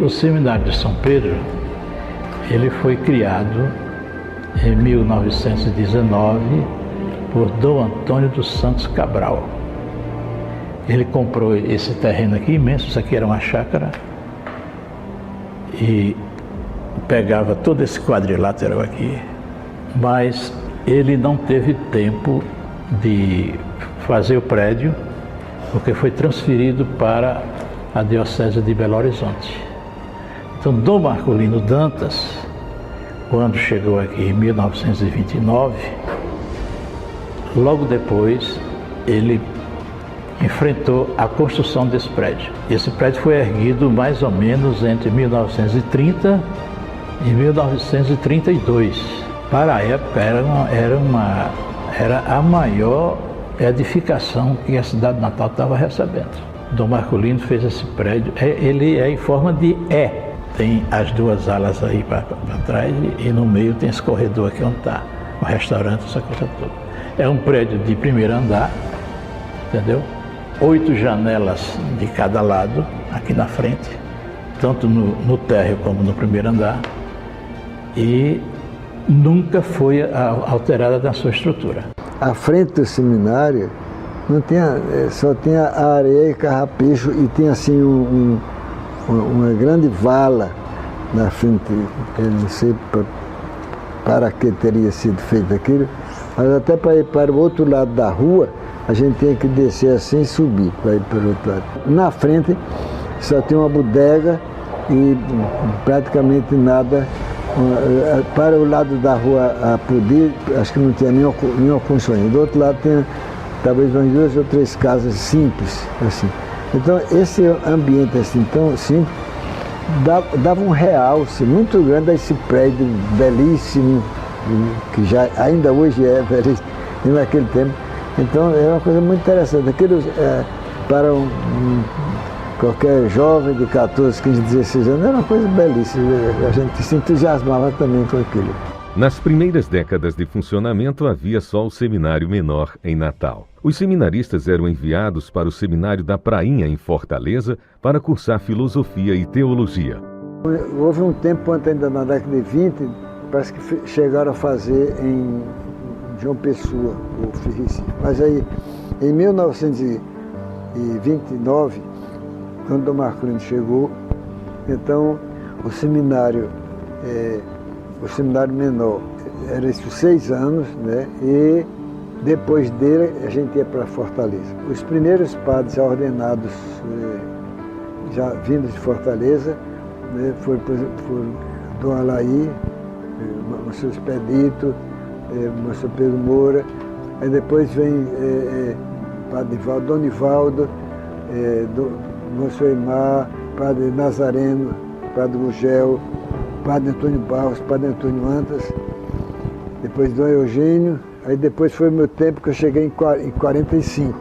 O Seminário de São Pedro, ele foi criado em 1919 por Dom Antônio dos Santos Cabral. Ele comprou esse terreno aqui imenso, isso aqui era uma chácara, e pegava todo esse quadrilátero aqui, mas ele não teve tempo de fazer o prédio, porque foi transferido para a Diocese de Belo Horizonte. Então, Dom Marcolino Dantas, quando chegou aqui em 1929, logo depois ele enfrentou a construção desse prédio. Esse prédio foi erguido mais ou menos entre 1930 e 1932. Para a época era a maior edificação que a cidade de Natal estava recebendo. Dom Marcolino fez esse prédio, ele é em forma de E. Tem as duas alas aí para trás e no meio tem esse corredor aqui onde está o restaurante, essa coisa toda. É um prédio de primeiro andar, entendeu? 8 janelas de cada lado, aqui na frente, tanto no térreo como no primeiro andar, e nunca foi alterada na sua estrutura. À frente do seminário não tinha, só tinha areia e carrapicho e tinha assim uma grande vala na frente, eu não sei para que teria sido feito aquilo, mas até para ir para o outro lado da rua, a gente tinha que descer assim e subir para ir para o outro lado. Na frente só tinha uma bodega e praticamente nada. Para o lado da rua a poder, acho que não tinha nenhuma construção. Do outro lado tinha talvez umas 2 ou 3 casas simples, assim. Então esse ambiente assim tão simples dava um realce muito grande a esse prédio belíssimo, que já ainda hoje é belíssimo, e naquele tempo. Então é uma coisa muito interessante. Aquilo para qualquer jovem de 14, 15, 16 anos, era uma coisa belíssima, a gente se entusiasmava também com aquilo. Nas primeiras décadas de funcionamento havia só o seminário menor em Natal. Os seminaristas eram enviados para o seminário da Prainha, em Fortaleza, para cursar filosofia e teologia. Houve um tempo, ainda na década de 20, parece que chegaram a fazer em João Pessoa, o Recife. Mas aí, em 1929, quando Dom Marcolino chegou, então o seminário menor era isso, 6 anos, né? E depois dele a gente ia para Fortaleza. Os primeiros padres já ordenados, já vindos de Fortaleza, né? Foi Dom Alaí, Monsenhor Expedito, Monsenhor Pedro Moura, aí depois vem Padre Dom Nivaldo, Monsenhor Imar, Padre Nazareno, Padre Gugel, Padre Antônio Barros, Padre Antônio Antas, depois Dom Eugênio, aí depois foi o meu tempo que eu cheguei em 45.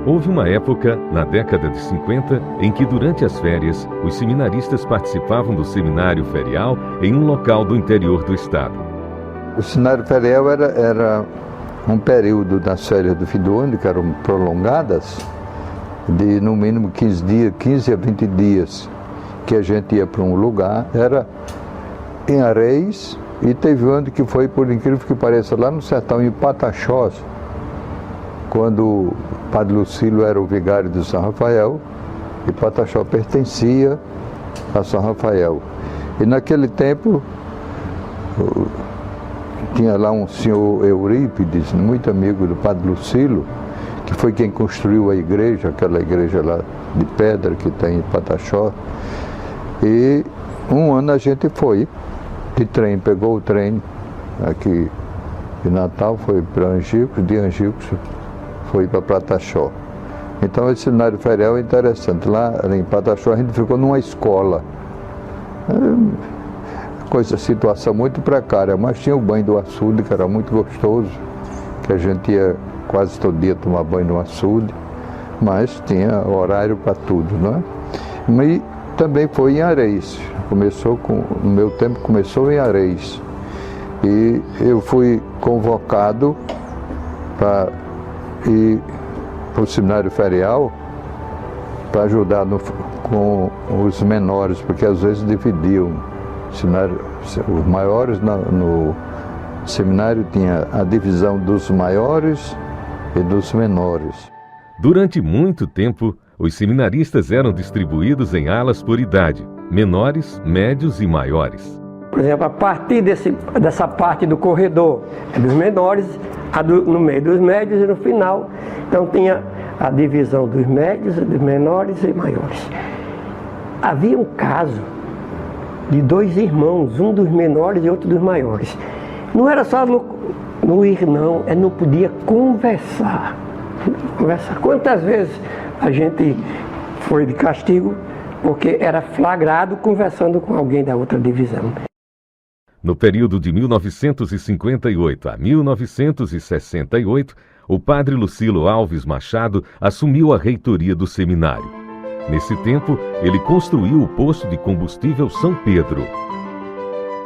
Houve uma época, na década de 50, em que durante as férias, os seminaristas participavam do seminário ferial em um local do interior do estado. O seminário ferial era um período das férias do fim do ano, que eram prolongadas, de no mínimo 15 a 20 dias, que a gente ia para um lugar, era em Areis, e teve um ano que foi, por incrível que pareça, lá no sertão, em Pataxós, quando o Padre Lucílio era o vigário de São Rafael, e Pataxó pertencia a São Rafael. E naquele tempo, tinha lá um senhor Eurípides, muito amigo do Padre Lucílio, que foi quem construiu a igreja, aquela igreja lá de pedra que tem em Pataxó. E um ano a gente foi de trem, pegou o trem aqui de Natal, foi para Angicos, de Angicos foi para Pataxó. Então esse seminário ferial é interessante. Lá em Pataxó a gente ficou numa escola. Situação muito precária, mas tinha o banho do açude, que era muito gostoso, que a gente ia quase todo dia tomar banho no açude, mas tinha horário para tudo, não é? E também foi em Areis, no meu tempo começou em Areis, e eu fui convocado para ir para o seminário ferial para ajudar com os menores, porque às vezes dividiam seminário, os maiores no seminário tinha a divisão dos maiores e dos menores. Durante muito tempo, os seminaristas eram distribuídos em alas por idade, menores, médios e maiores. Por exemplo, a partir dessa parte do corredor é dos menores, no meio dos médios e no final. Então tinha a divisão dos médios, dos menores e maiores. Havia um caso de dois irmãos, um dos menores e outro dos maiores. Não era só no ir, não, não podia conversar. Quantas vezes a gente foi de castigo porque era flagrado conversando com alguém da outra divisão? No período de 1958 a 1968, o padre Lucilo Alves Machado assumiu a reitoria do seminário. Nesse tempo, ele construiu o posto de combustível São Pedro.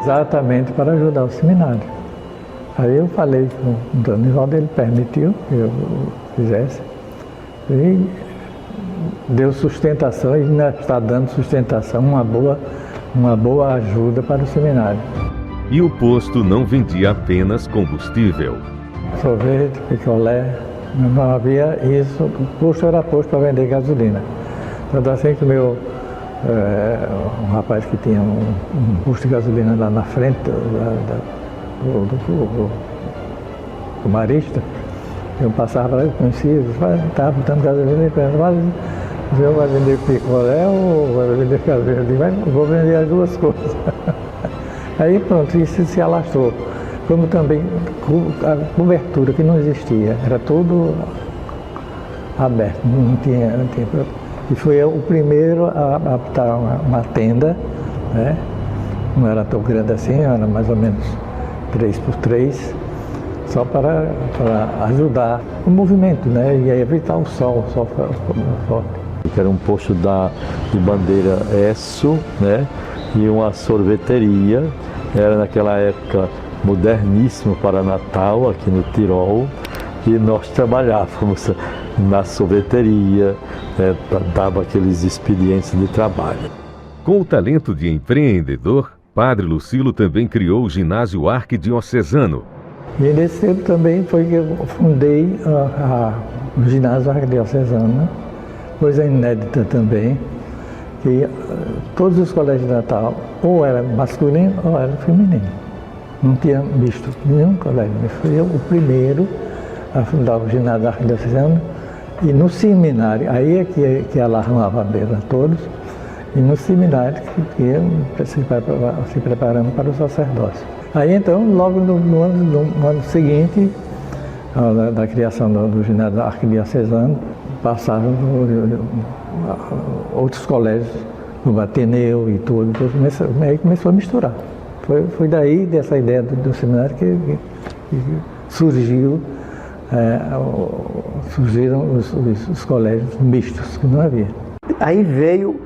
Exatamente para ajudar o seminário. Aí eu falei com o Donivaldo, ele permitiu que eu fizesse. E deu sustentação, e ainda está dando sustentação, uma boa ajuda para o seminário. E o posto não vendia apenas combustível. Sorvete, picolé, não havia isso. O posto era posto para vender gasolina. Tanto assim que um rapaz que tinha um posto de gasolina lá na frente do Marista, eu passava lá, eu conhecia, estava botando gasolina e perguntava, o senhor vai vender picolé ou vai vender gasolina? Eu digo, vou vender as duas coisas. Aí pronto, isso se alastrou. Como também a cobertura que não existia, era tudo aberto, não tinha. E foi o primeiro a botar uma tenda, né? Não era tão grande assim, era mais ou menos 3x3, só para ajudar o movimento, né? E evitar o sol forte. Era um posto de bandeira ESSO, né? E uma sorveteria, era naquela época moderníssimo para Natal, aqui no Tirol, e nós trabalhávamos na sorveteria, dava aqueles expedientes de trabalho. Com o talento de empreendedor, Padre Lucilo também criou o ginásio arquidiocesano. E nesse tempo também foi que eu fundei o ginásio arquidiocesano, coisa inédita também, que todos os colégios de Natal ou era masculino ou era feminino. Não tinha visto nenhum colégio. Fui eu o primeiro a fundar o ginásio arquidiocesano, e no seminário, aí é que alarmava a beira a todos, e no seminário que ia se preparando para o sacerdócio. Aí então, logo no ano seguinte, da criação do ginásio arquidiocesano, passaram outros colégios, no Ateneu e tudo, aí começou a misturar. Foi daí, dessa ideia do seminário, que surgiram os colégios mistos, que não havia. Aí veio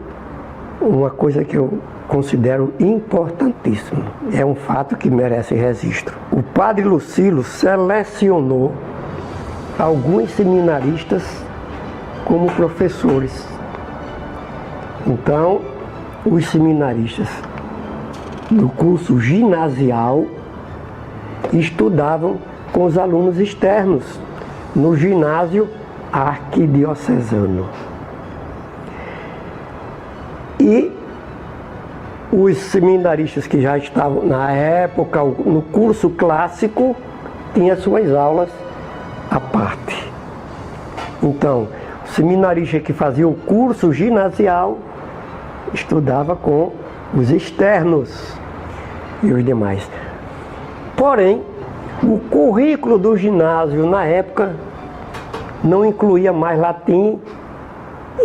uma coisa que eu considero importantíssima. É um fato que merece registro. O padre Lucilo selecionou alguns seminaristas como professores. Então, os seminaristas do curso ginasial estudavam com os alunos externos no ginásio arquidiocesano. E os seminaristas que já estavam na época no curso clássico tinham suas aulas à parte. Então, o seminarista que fazia o curso ginasial estudava com os externos e os demais. Porém, o currículo do ginásio na época não incluía mais latim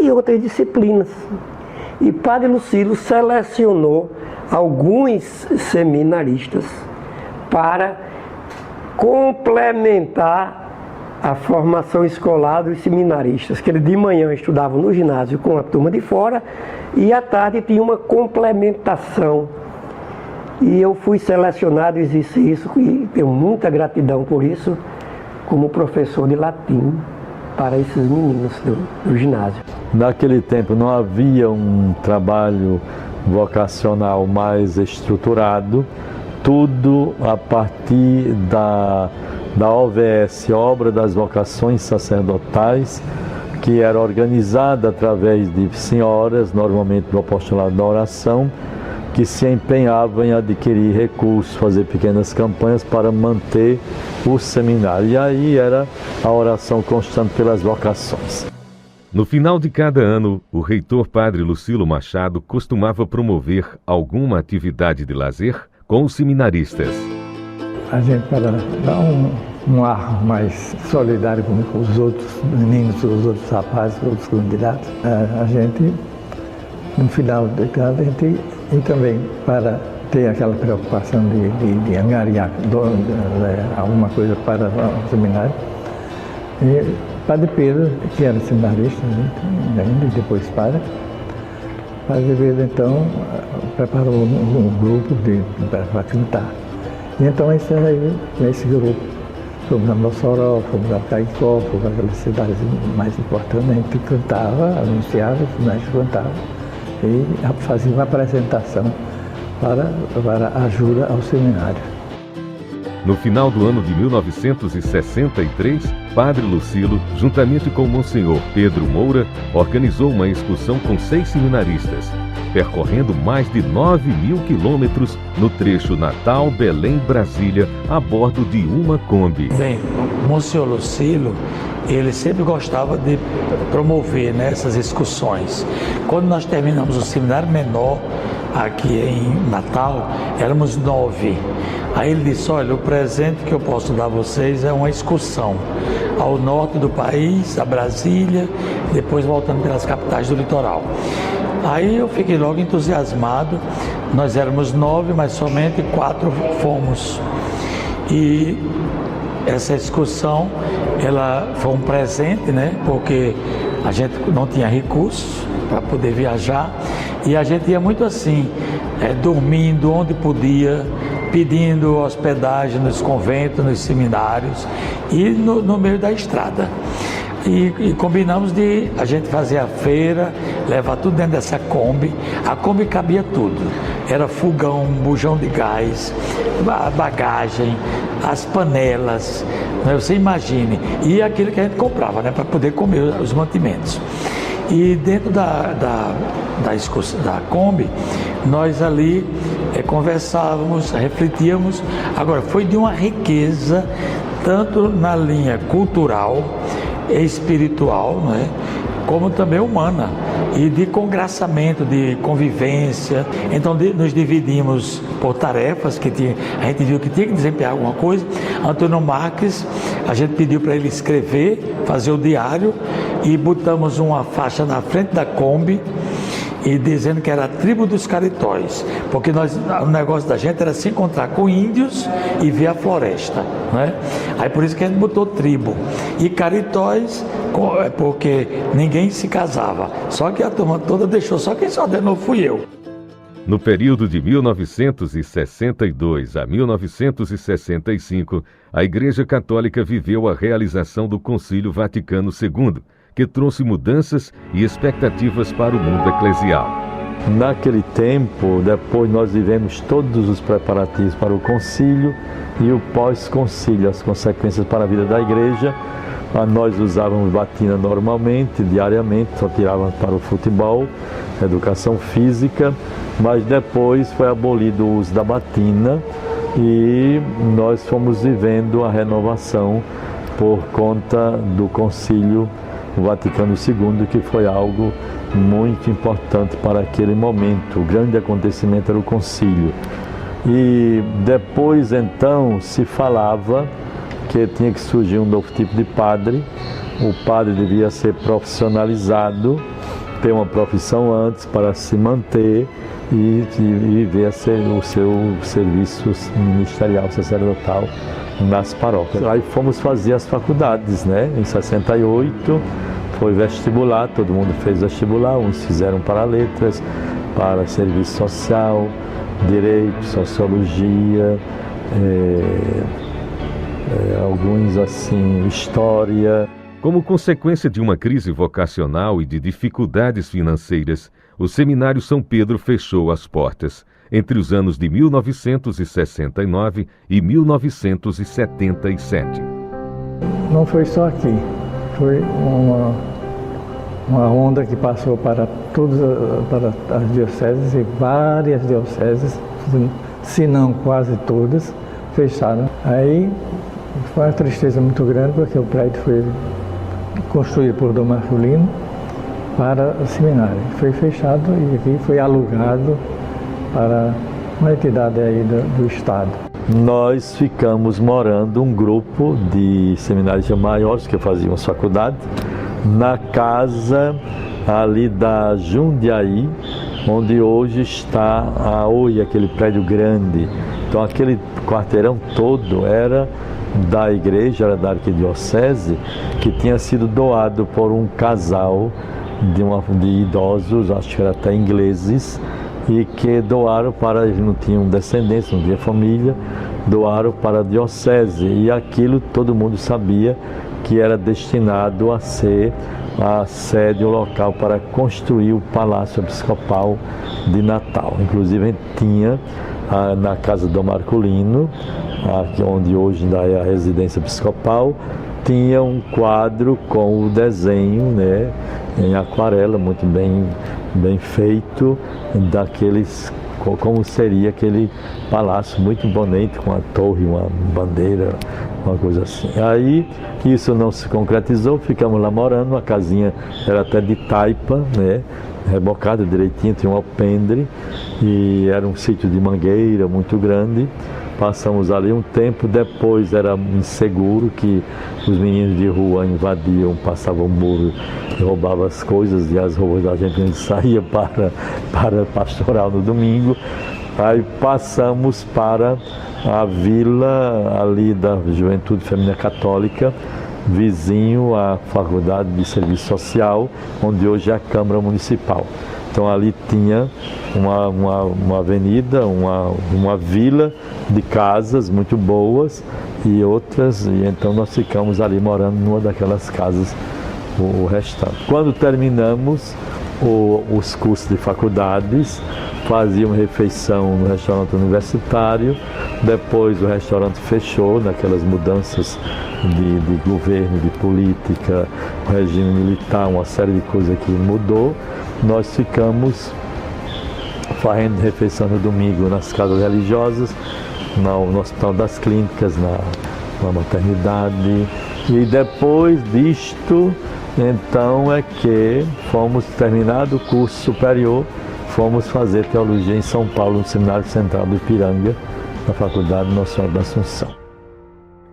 e outras disciplinas. E Padre Lucilo selecionou alguns seminaristas para complementar a formação escolar dos seminaristas, que eles de manhã estudavam no ginásio com a turma de fora e à tarde tinha uma complementação. E eu fui selecionado, existe isso, e tenho muita gratidão por isso, como professor de latim para esses meninos do ginásio. Naquele tempo não havia um trabalho vocacional mais estruturado, tudo a partir da OVS, Obra das Vocações Sacerdotais, que era organizada através de senhoras, normalmente do apostolado da oração, que se empenhavam em adquirir recursos, fazer pequenas campanhas para manter o seminário. E aí era a oração constante pelas vocações. No final de cada ano, o reitor Padre Lucilo Machado costumava promover alguma atividade de lazer com os seminaristas. A gente, para dar um ar mais solidário com os outros meninos, os outros rapazes, os outros candidatos, a gente, no final de cada, e também para ter aquela preocupação de angariar alguma coisa para o seminário. E Padre Pedro, que era seminarista ainda, e depois Padre Pedro, então, preparou um grupo para cantar. E então esse grupo, fomos a Mossoró, fomos a Caicó, fomos aquelas cidades mais importantes, a gente cantava, anunciava, os médicos cantavam e fazia uma apresentação para ajuda ao seminário. No final do ano de 1963, Padre Lucilo, juntamente com Monsenhor Pedro Moura, organizou uma excursão com 6 seminaristas, percorrendo mais de 9.000 quilômetros no trecho Natal-Belém-Brasília, a bordo de uma Kombi. Bem, Monsenhor Lucilo, ele sempre gostava de promover, né, essas excursões. Quando nós terminamos o seminário menor, aqui em Natal, éramos 9. Aí ele disse, olha, o presente que eu posso dar a vocês é uma excursão ao norte do país, a Brasília, depois voltando pelas capitais do litoral. Aí eu fiquei logo entusiasmado, nós éramos 9, mas somente 4 fomos. E essa excursão, ela foi um presente, né? Porque a gente não tinha recursos para poder viajar e a gente ia muito assim, dormindo onde podia, pedindo hospedagem nos conventos, nos seminários e no meio da estrada. E combinamos de a gente fazer a feira, levar tudo dentro dessa Kombi. A Kombi cabia tudo. Era fogão, bujão de gás, bagagem, as panelas, né? Você imagine. E aquilo que a gente comprava, né? Para poder comer os mantimentos. E dentro da Kombi, nós ali conversávamos, refletíamos. Agora, foi de uma riqueza, tanto na linha cultural, espiritual, né, como também humana, e de congraçamento, de convivência. Então nos dividimos por tarefas que a gente viu que tinha que desempenhar alguma coisa. Antônio Marques, a gente pediu para ele escrever, fazer o diário, e botamos uma faixa na frente da Kombi e dizendo que era a tribo dos Caritóis, porque o negócio da gente era se encontrar com índios e ver a floresta, né? Aí por isso que a gente botou tribo. E Caritóis, porque ninguém se casava, só que a turma toda deixou, só quem só ordenou fui eu. No período de 1962 a 1965, a Igreja Católica viveu a realização do Concílio Vaticano II, que trouxe mudanças e expectativas para o mundo eclesial. Naquele tempo, depois nós vivemos todos os preparativos para o concílio e o pós-concílio, as consequências para a vida da igreja. Nós usávamos batina normalmente, diariamente, só tirávamos para o futebol, educação física, mas depois foi abolido o uso da batina e nós fomos vivendo a renovação por conta do concílio Vaticano II, que foi algo muito importante para aquele momento. O grande acontecimento era o concílio. E depois, então, se falava que tinha que surgir um novo tipo de padre. O padre devia ser profissionalizado, ter uma profissão antes para se manter e viver o seu serviço ministerial, sacerdotal nas paróquias. Aí fomos fazer as faculdades, né? Em 68 foi vestibular, todo mundo fez vestibular, uns fizeram para letras, para serviço social, direito, sociologia, alguns assim, história. Como consequência de uma crise vocacional e de dificuldades financeiras, o Seminário São Pedro fechou as portas entre os anos de 1969 e 1977. Não foi só aqui, foi uma onda que passou para as dioceses, e várias dioceses, se não quase todas, fecharam. Aí foi uma tristeza muito grande, porque o prédio foi construído por Dom Marculino para o seminário. Foi fechado e aqui foi alugado para uma entidade aí do Estado. Nós ficamos morando, um grupo de seminários maiores que fazíamos faculdade, na casa ali da Jundiaí, onde hoje está a Oi, aquele prédio grande. Então aquele quarteirão todo era da igreja, era da arquidiocese, que tinha sido doado por um casal de idosos, acho que era até ingleses, e que doaram para, eles não tinham descendência, não tinha família, doaram para a diocese, e aquilo todo mundo sabia que era destinado a ser a sede, o local para construir o Palácio Episcopal de Natal. Inclusive a gente tinha na casa do Marculino, aqui onde hoje ainda é a residência episcopal, tinha um quadro com o desenho, né, em aquarela, muito bem feito, daqueles, como seria aquele palácio muito bonito, com a torre, uma bandeira, uma coisa assim. Aí isso não se concretizou, ficamos lá morando, a casinha era até de taipa, né, rebocada direitinho, tinha um alpendre, e era um sítio de mangueira muito grande. Passamos ali um tempo, depois era inseguro, que os meninos de rua invadiam, passavam o muro e roubavam as coisas, e as roupas da gente saía para pastoral no domingo. Aí passamos para a vila ali da Juventude Feminina Católica, vizinho à Faculdade de Serviço Social, onde hoje é a Câmara Municipal. Então ali tinha uma avenida, uma vila de casas muito boas e outras, e então nós ficamos ali morando numa daquelas casas o restante. Quando terminamos os cursos de faculdades, fazíamos refeição no restaurante universitário, depois o restaurante fechou, naquelas mudanças de governo, de política, o regime militar, uma série de coisas que mudou. Nós ficamos fazendo refeição no domingo nas casas religiosas, no Hospital das Clínicas, na maternidade. E depois disto, então é que fomos, terminado o curso superior, fomos fazer teologia em São Paulo, no Seminário Central do Ipiranga, na Faculdade Nossa Senhora da Assunção.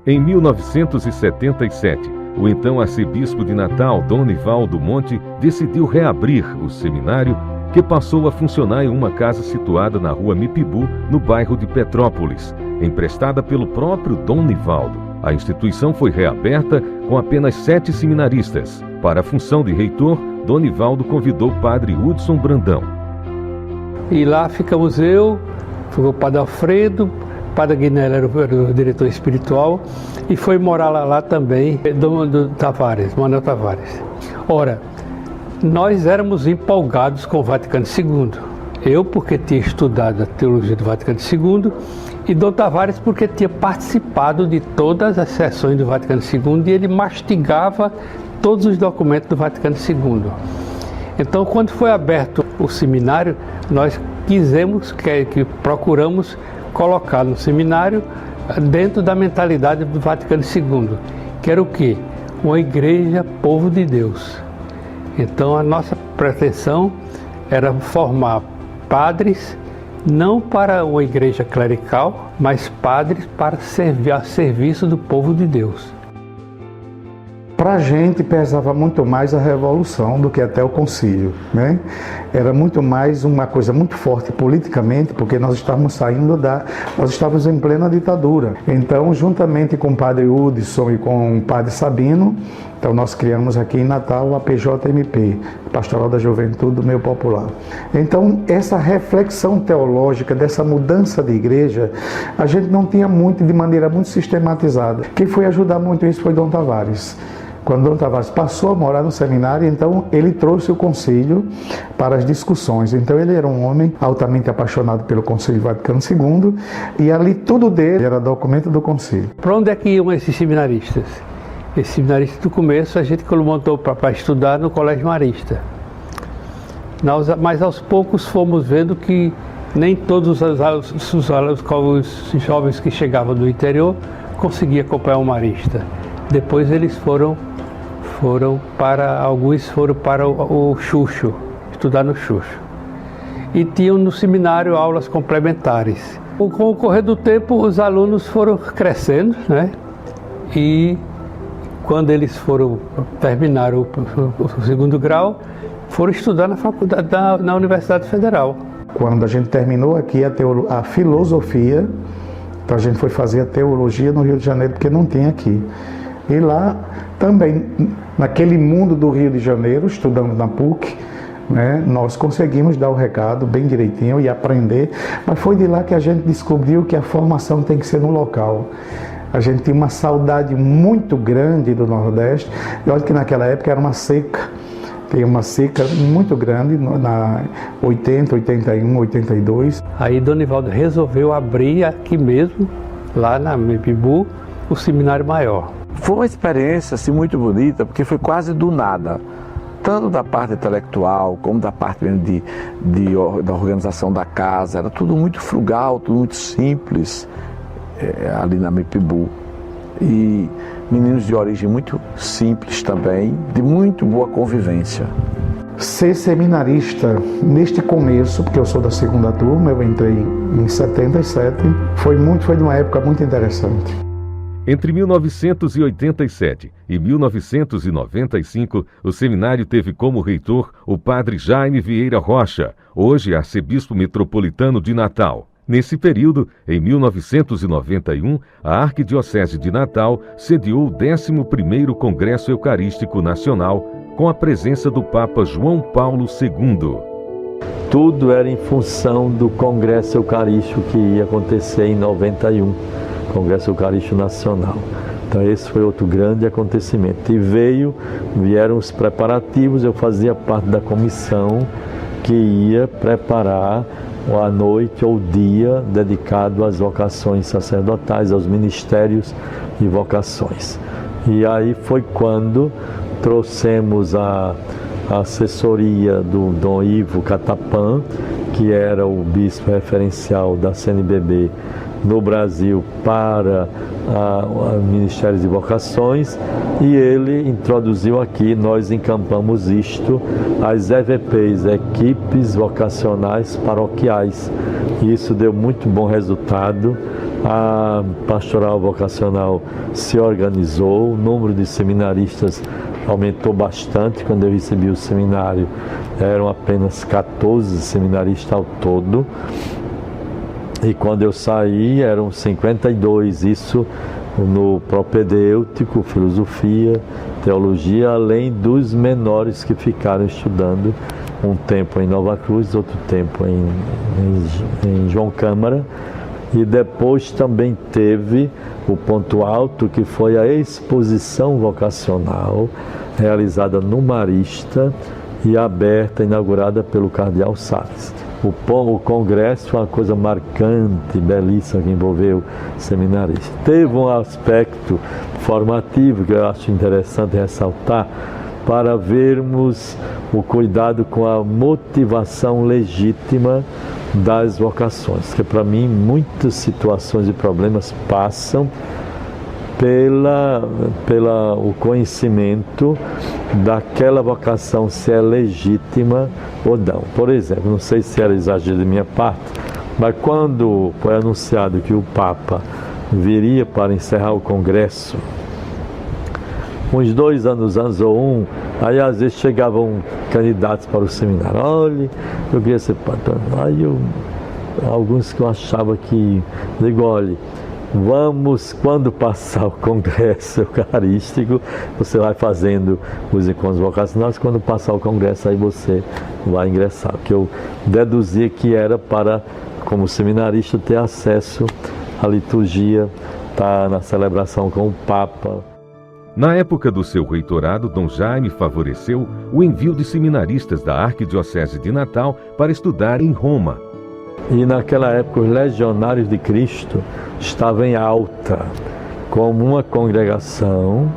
Em 1977, o então arcebispo de Natal, Dom Nivaldo Monte, decidiu reabrir o seminário, que passou a funcionar em uma casa situada na rua Mipibu, no bairro de Petrópolis, emprestada pelo próprio Dom Nivaldo. A instituição foi reaberta com apenas 7 seminaristas. Para a função de reitor, Dom Nivaldo convidou o padre Hudson Brandão. E lá ficamos ficou o padre Alfredo, o padre Guinel era o diretor espiritual, e foi morar lá também do Tavares, Manuel Tavares. Ora, nós éramos empolgados com o Vaticano II. Eu, porque tinha estudado a teologia do Vaticano II, e Dom Tavares, porque tinha participado de todas as sessões do Vaticano II, e ele mastigava todos os documentos do Vaticano II. Então, quando foi aberto o seminário, nós procuramos colocar no seminário dentro da mentalidade do Vaticano II, que era o quê? Uma igreja povo de Deus. Então a nossa pretensão era formar padres, não para uma igreja clerical, mas padres para servir a serviço do povo de Deus. Para a gente pesava muito mais a revolução do que até o concílio, né? Era muito mais uma coisa muito forte politicamente, porque nós estávamos nós estávamos em plena ditadura. Então, juntamente com o padre Hudson e com o padre Sabino, então nós criamos aqui em Natal a PJMP, Pastoral da Juventude do Meio Popular. Então, essa reflexão teológica dessa mudança de igreja, a gente não tinha de maneira muito sistematizada. Quem foi ajudar muito isso foi Dom Tavares. Quando Dom Tavares passou a morar no seminário, então ele trouxe o concílio para as discussões. Então ele era um homem altamente apaixonado pelo Concílio Vaticano II e ali tudo dele era documento do concílio. Para onde é que iam esses seminaristas? Esses seminaristas, do começo, a gente montou para estudar no Colégio Marista. Mas aos poucos fomos vendo que nem todos os jovens que chegavam do interior conseguiam acompanhar o Marista. Depois eles alguns foram para o Xuxo, estudar no Xuxo. E tinham no seminário aulas complementares. Com o correr do tempo, os alunos foram crescendo, né? E quando eles terminaram o segundo grau, foram estudar na faculdade, na Universidade Federal. Quando a gente terminou aqui a filosofia, então a gente foi fazer a teologia no Rio de Janeiro, porque não tinha aqui. E lá também, naquele mundo do Rio de Janeiro, estudando na PUC, né, nós conseguimos dar o recado bem direitinho e aprender, mas foi de lá que a gente descobriu que a formação tem que ser no local. A gente tinha uma saudade muito grande do Nordeste, e olha que naquela época era uma seca. Tem uma seca muito grande, na 80, 81, 82. Aí Donivaldo resolveu abrir aqui mesmo, lá na Mipibu, o Seminário Maior. Foi uma experiência assim, muito bonita, porque foi quase do nada. Tanto da parte intelectual, como da parte da organização da casa. Era tudo muito frugal, tudo muito simples, ali na Mipibu. E meninos de origem muito simples também, de muito boa convivência. Ser seminarista neste começo, porque eu sou da segunda turma, eu entrei em 77, foi de uma época muito interessante. Entre 1987 e 1995, o seminário teve como reitor o padre Jaime Vieira Rocha, hoje arcebispo metropolitano de Natal. Nesse período, em 1991, a Arquidiocese de Natal sediou o 11º Congresso Eucarístico Nacional, com a presença do Papa João Paulo II. Tudo era em função do Congresso Eucarístico que ia acontecer em 91, Congresso Eucarístico Nacional. Então esse foi outro grande acontecimento. E vieram os preparativos, eu fazia parte da comissão que ia preparar a noite ou o dia dedicado às vocações sacerdotais, aos ministérios e vocações. E aí foi quando trouxemos a assessoria do Dom Ivo Catapã, que era o bispo referencial da CNBB no Brasil para ministérios e vocações, e ele introduziu aqui, nós encampamos isto, as EVPs, equipes vocacionais paroquiais. Isso deu muito bom resultado. A pastoral vocacional se organizou, o número de seminaristas aumentou bastante. Quando eu recebi o seminário, eram apenas 14 seminaristas ao todo. E quando eu saí, eram 52, isso no propedêutico, filosofia, teologia, além dos menores que ficaram estudando um tempo em Nova Cruz, outro tempo em João Câmara. E depois também teve o ponto alto, que foi a exposição vocacional, realizada no Marista e aberta, inaugurada pelo Cardeal Salles. O congresso foi uma coisa marcante, belíssima, que envolveu seminaristas. Teve um aspecto formativo que eu acho interessante ressaltar, para vermos o cuidado com a motivação legítima das vocações, que para mim muitas situações e problemas passam pelo conhecimento daquela vocação, se é legítima ou não. Por exemplo, não sei se era exagero de minha parte, mas quando foi anunciado que o Papa viria para encerrar o Congresso, uns 2 anos ou aí às vezes chegavam candidatos para o seminário. Olha, eu queria ser padre. Aí alguns que eu achava que, digo, olha, vamos, quando passar o Congresso Eucarístico, você vai fazendo os encontros vocacionais, quando passar o Congresso, aí você vai ingressar. Que eu deduzia que era para, como seminarista, ter acesso à liturgia, estar na celebração com o Papa. Na época do seu reitorado, Dom Jaime favoreceu o envio de seminaristas da Arquidiocese de Natal para estudar em Roma. E naquela época os Legionários de Cristo estavam em alta, como uma congregação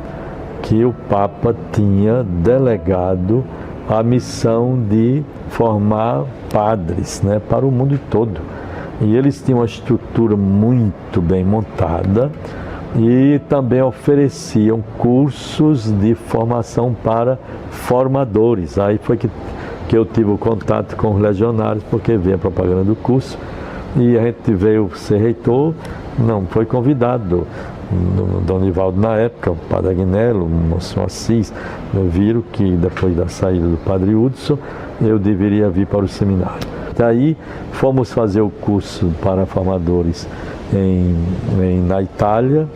que o Papa tinha delegado a missão de formar padres, né, para o mundo todo. E eles tinham uma estrutura muito bem montada e também ofereciam cursos de formação para formadores. Aí foi que eu tive o contato com os legionários, porque veio a propaganda do curso e a gente veio ser reitor, não foi convidado. Dom Nivaldo, na época, o Padre Agnello, o Monsenhor Assis, viram que depois da saída do Padre Hudson, eu deveria vir para o seminário. Daí fomos fazer o curso para formadores na Itália,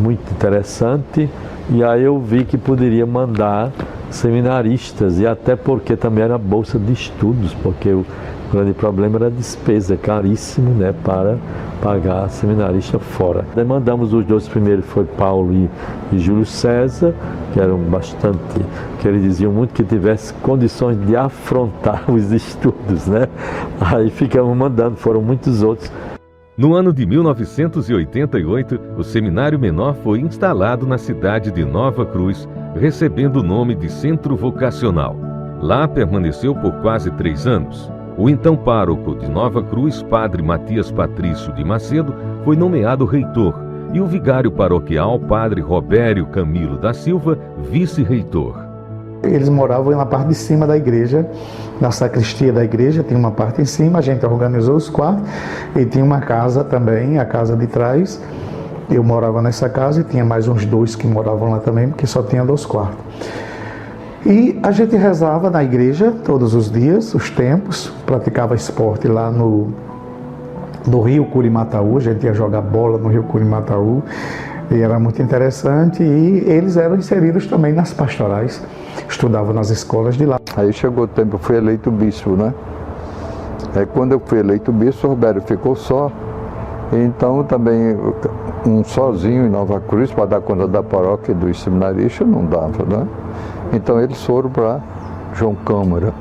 muito interessante, e aí eu vi que poderia mandar seminaristas, e até porque também era bolsa de estudos, porque o grande problema era a despesa, caríssimo, né, para pagar seminarista fora. Demandamos os dois primeiros, foi Paulo e Júlio César, que eram bastante, que eles diziam muito que tivesse condições de afrontar os estudos, né? Aí ficamos mandando, foram muitos outros. No ano de 1988, o Seminário Menor foi instalado na cidade de Nova Cruz, recebendo o nome de Centro Vocacional. Lá permaneceu por quase 3 anos. O então pároco de Nova Cruz, Padre Matias Patrício de Macedo, foi nomeado reitor, e o vigário paroquial, Padre Robério Camilo da Silva, vice-reitor. Eles moravam na parte de cima da igreja, na sacristia da igreja, tinha uma parte em cima, a gente organizou os quartos, e tinha uma casa também, a casa de trás. Eu morava nessa casa e tinha mais uns 2 que moravam lá também, porque só tinha 2 quartos. E a gente rezava na igreja todos os dias, os tempos, praticava esporte lá no Rio Curimataú, a gente ia jogar bola no Rio Curimataú, e era muito interessante, e eles eram inseridos também nas pastorais, estudavam nas escolas de lá. Aí chegou o tempo, eu fui eleito bispo, né? Aí quando eu fui eleito bispo, o Robério ficou só, então também sozinho em Nova Cruz, para dar conta da paróquia e dos seminaristas, não dava, né? Então eles foram para João Câmara.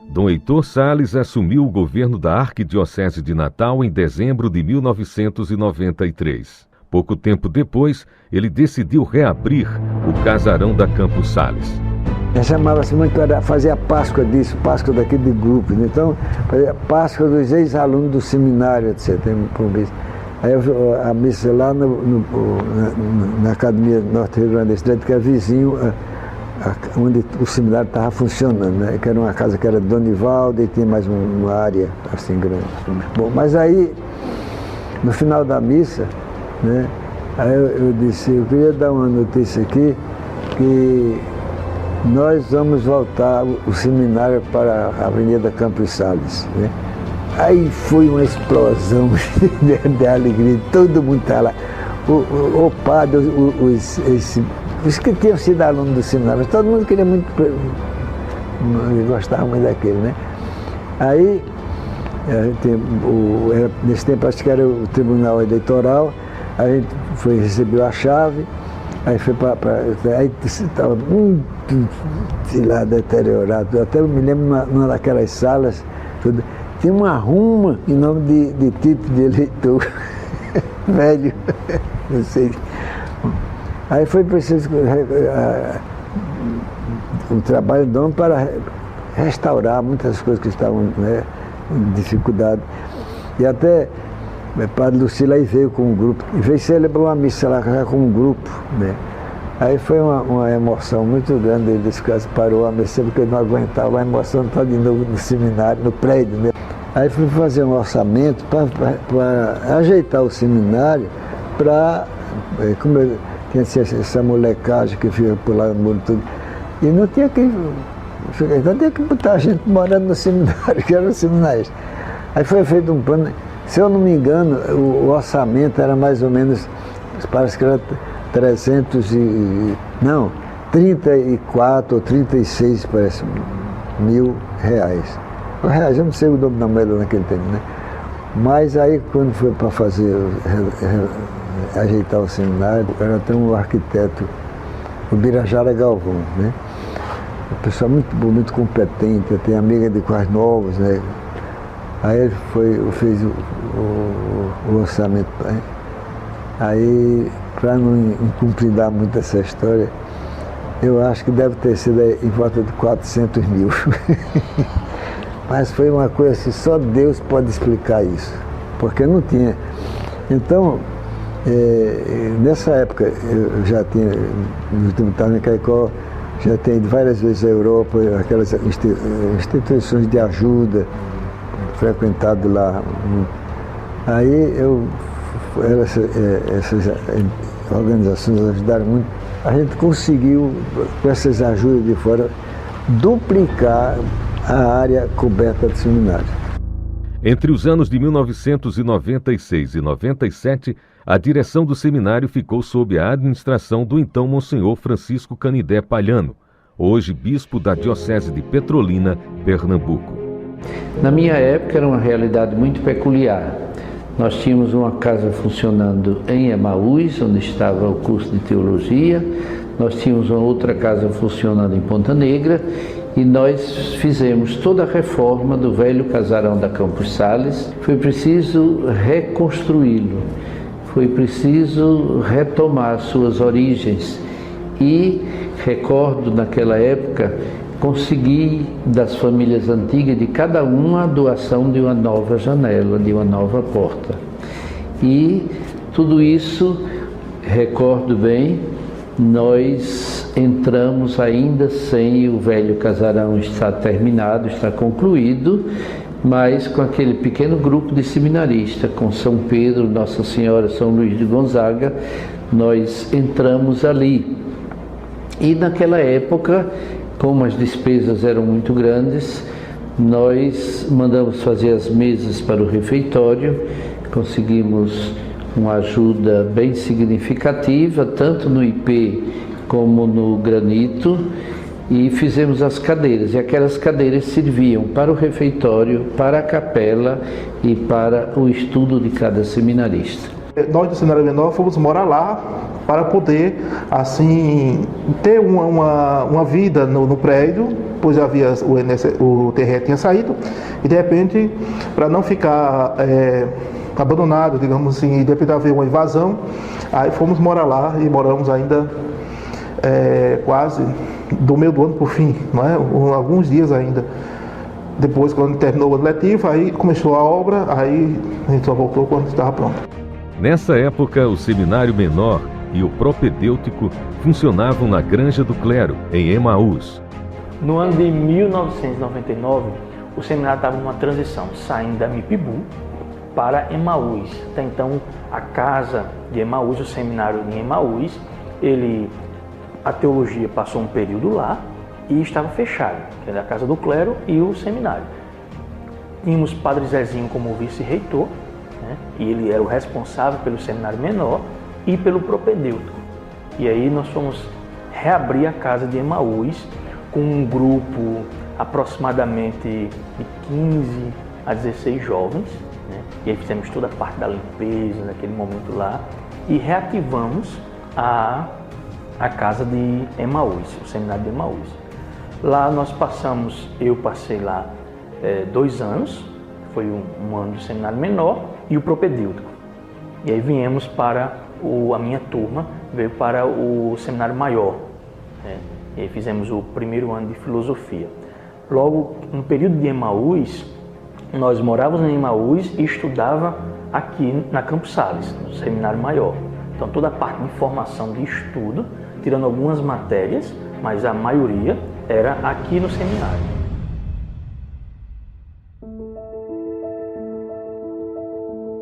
Dom Heitor Salles assumiu o governo da Arquidiocese de Natal em dezembro de 1993. Pouco tempo depois, ele decidiu reabrir o casarão da Campos Sales. Chamava-se muito, fazia Páscoa disso, Páscoa daquele de grupos. Então, fazia Páscoa dos ex-alunos do seminário, etc. Aí a missa lá na Academia Norte Rio Grande do Sul, que é vizinho, onde o seminário estava funcionando, né? Que era uma casa que era de Donivaldo e tinha mais uma área assim grande. Bom, mas aí, no final da missa, né, aí eu disse, eu queria dar uma notícia aqui, que nós vamos voltar o seminário para a Avenida Campos Sales, né? Aí foi uma explosão de alegria, todo mundo estava lá. O padre, os que tinham sido alunos do seminário, todo mundo queria muito, gostava muito daquele, né? Aí, nesse tempo acho que era o Tribunal Eleitoral, a gente recebeu a chave, aí foi aí estava muito, sei lá, deteriorado. Até eu me lembro numa daquelas salas, tinha uma ruma em nome de título de eleitor, velho, não sei. Aí foi preciso o trabalho do homem para restaurar muitas coisas que estavam, né, em dificuldade. E até o padre Lucila aí veio com um grupo, e veio celebrar uma missa lá com um grupo, né? Aí foi uma emoção muito grande, ele disse que parou a missa porque não aguentava a emoção de estar de novo no seminário, no prédio, né? Aí fui fazer um orçamento para ajeitar o seminário, para, como eu tinha essa molecagem que fica por lá no muro tudo, e não tinha que botar a gente morando no seminário, que era o seminário. Aí foi feito um plano, se eu não me engano, o orçamento era mais ou menos, parece que era 34 ou 36, parece, mil reais. Reais, eu não sei o nome da moeda naquele tempo, né? Mas aí, quando foi para fazer, ajeitar o seminário, era até um arquiteto o Birajara Galvão, né? Uma pessoa muito competente, eu tenho amiga de quais novos, né? Aí ele fez o orçamento. Né? Aí, para não incumpridar muito essa história, eu acho que deve ter sido em volta de 400 mil. Mas foi uma coisa assim, só Deus pode explicar isso, porque não tinha. Então, nessa época, eu já tinha, no último tempo em Caicó, já tenho ido várias vezes à Europa, aquelas instituições de ajuda, frequentado lá. Aí essas organizações ajudaram muito. A gente conseguiu, com essas ajudas de fora, duplicar a área coberta do seminário. Entre os anos de 1996 e 97, a direção do seminário ficou sob a administração do então Monsenhor Francisco Canidé Palhano, hoje bispo da Diocese de Petrolina, Pernambuco. Na minha época era uma realidade muito peculiar. Nós tínhamos uma casa funcionando em Emaús, onde estava o curso de teologia. Nós tínhamos uma outra casa funcionando em Ponta Negra e nós fizemos toda a reforma do velho casarão da Campos Sales. Foi preciso reconstruí-lo, foi preciso retomar suas origens e recordo naquela época consegui das famílias antigas de cada uma a doação de uma nova janela, de uma nova porta. E tudo isso, recordo bem, nós entramos ainda sem o velho casarão estar terminado, estar concluído, mas com aquele pequeno grupo de seminaristas, com São Pedro, Nossa Senhora, São Luís de Gonzaga, nós entramos ali. E naquela época, como as despesas eram muito grandes, nós mandamos fazer as mesas para o refeitório, conseguimos uma ajuda bem significativa, tanto no IP como no granito, e fizemos as cadeiras, e aquelas cadeiras serviam para o refeitório, para a capela e para o estudo de cada seminarista. Nós do Seminário Menor fomos morar lá para poder, assim, ter uma vida no prédio, pois havia o TRE tinha saído, e de repente, para não ficar abandonado, digamos assim, e de repente haver uma invasão, aí fomos morar lá e moramos ainda quase do meio do ano por fim, não é? Alguns dias ainda. Depois, quando terminou o ano letivo, aí começou a obra, aí a gente só voltou quando estava pronto. Nessa época, o Seminário Menor e o Propedêutico funcionavam na Granja do Clero, em Emaús. No ano de 1999, o seminário estava numa transição, saindo da Mipibu para Emaús. Até então, a casa de Emaús, o seminário de Emaús, a teologia passou um período lá e estava fechado, que era a casa do clero e o seminário. Tínhamos Padre Zezinho como vice-reitor, né? E ele era o responsável pelo seminário menor e pelo propedêutico. E aí nós fomos reabrir a casa de Emaús com um grupo aproximadamente de 15 a 16 jovens, né? E aí fizemos toda a parte da limpeza naquele momento lá e reativamos a casa de Emaús, o seminário de Emaús. Lá nós eu passei lá 2 anos, foi um ano do seminário menor e o propedêutico. E aí viemos para a minha turma, veio para o seminário maior, né? E aí fizemos o primeiro ano de filosofia. Logo, no período de Emaús, nós morávamos em Emaús e estudava aqui na Campos Sales, no seminário maior. Então toda a parte de formação de estudo, tirando algumas matérias, mas a maioria era aqui no seminário.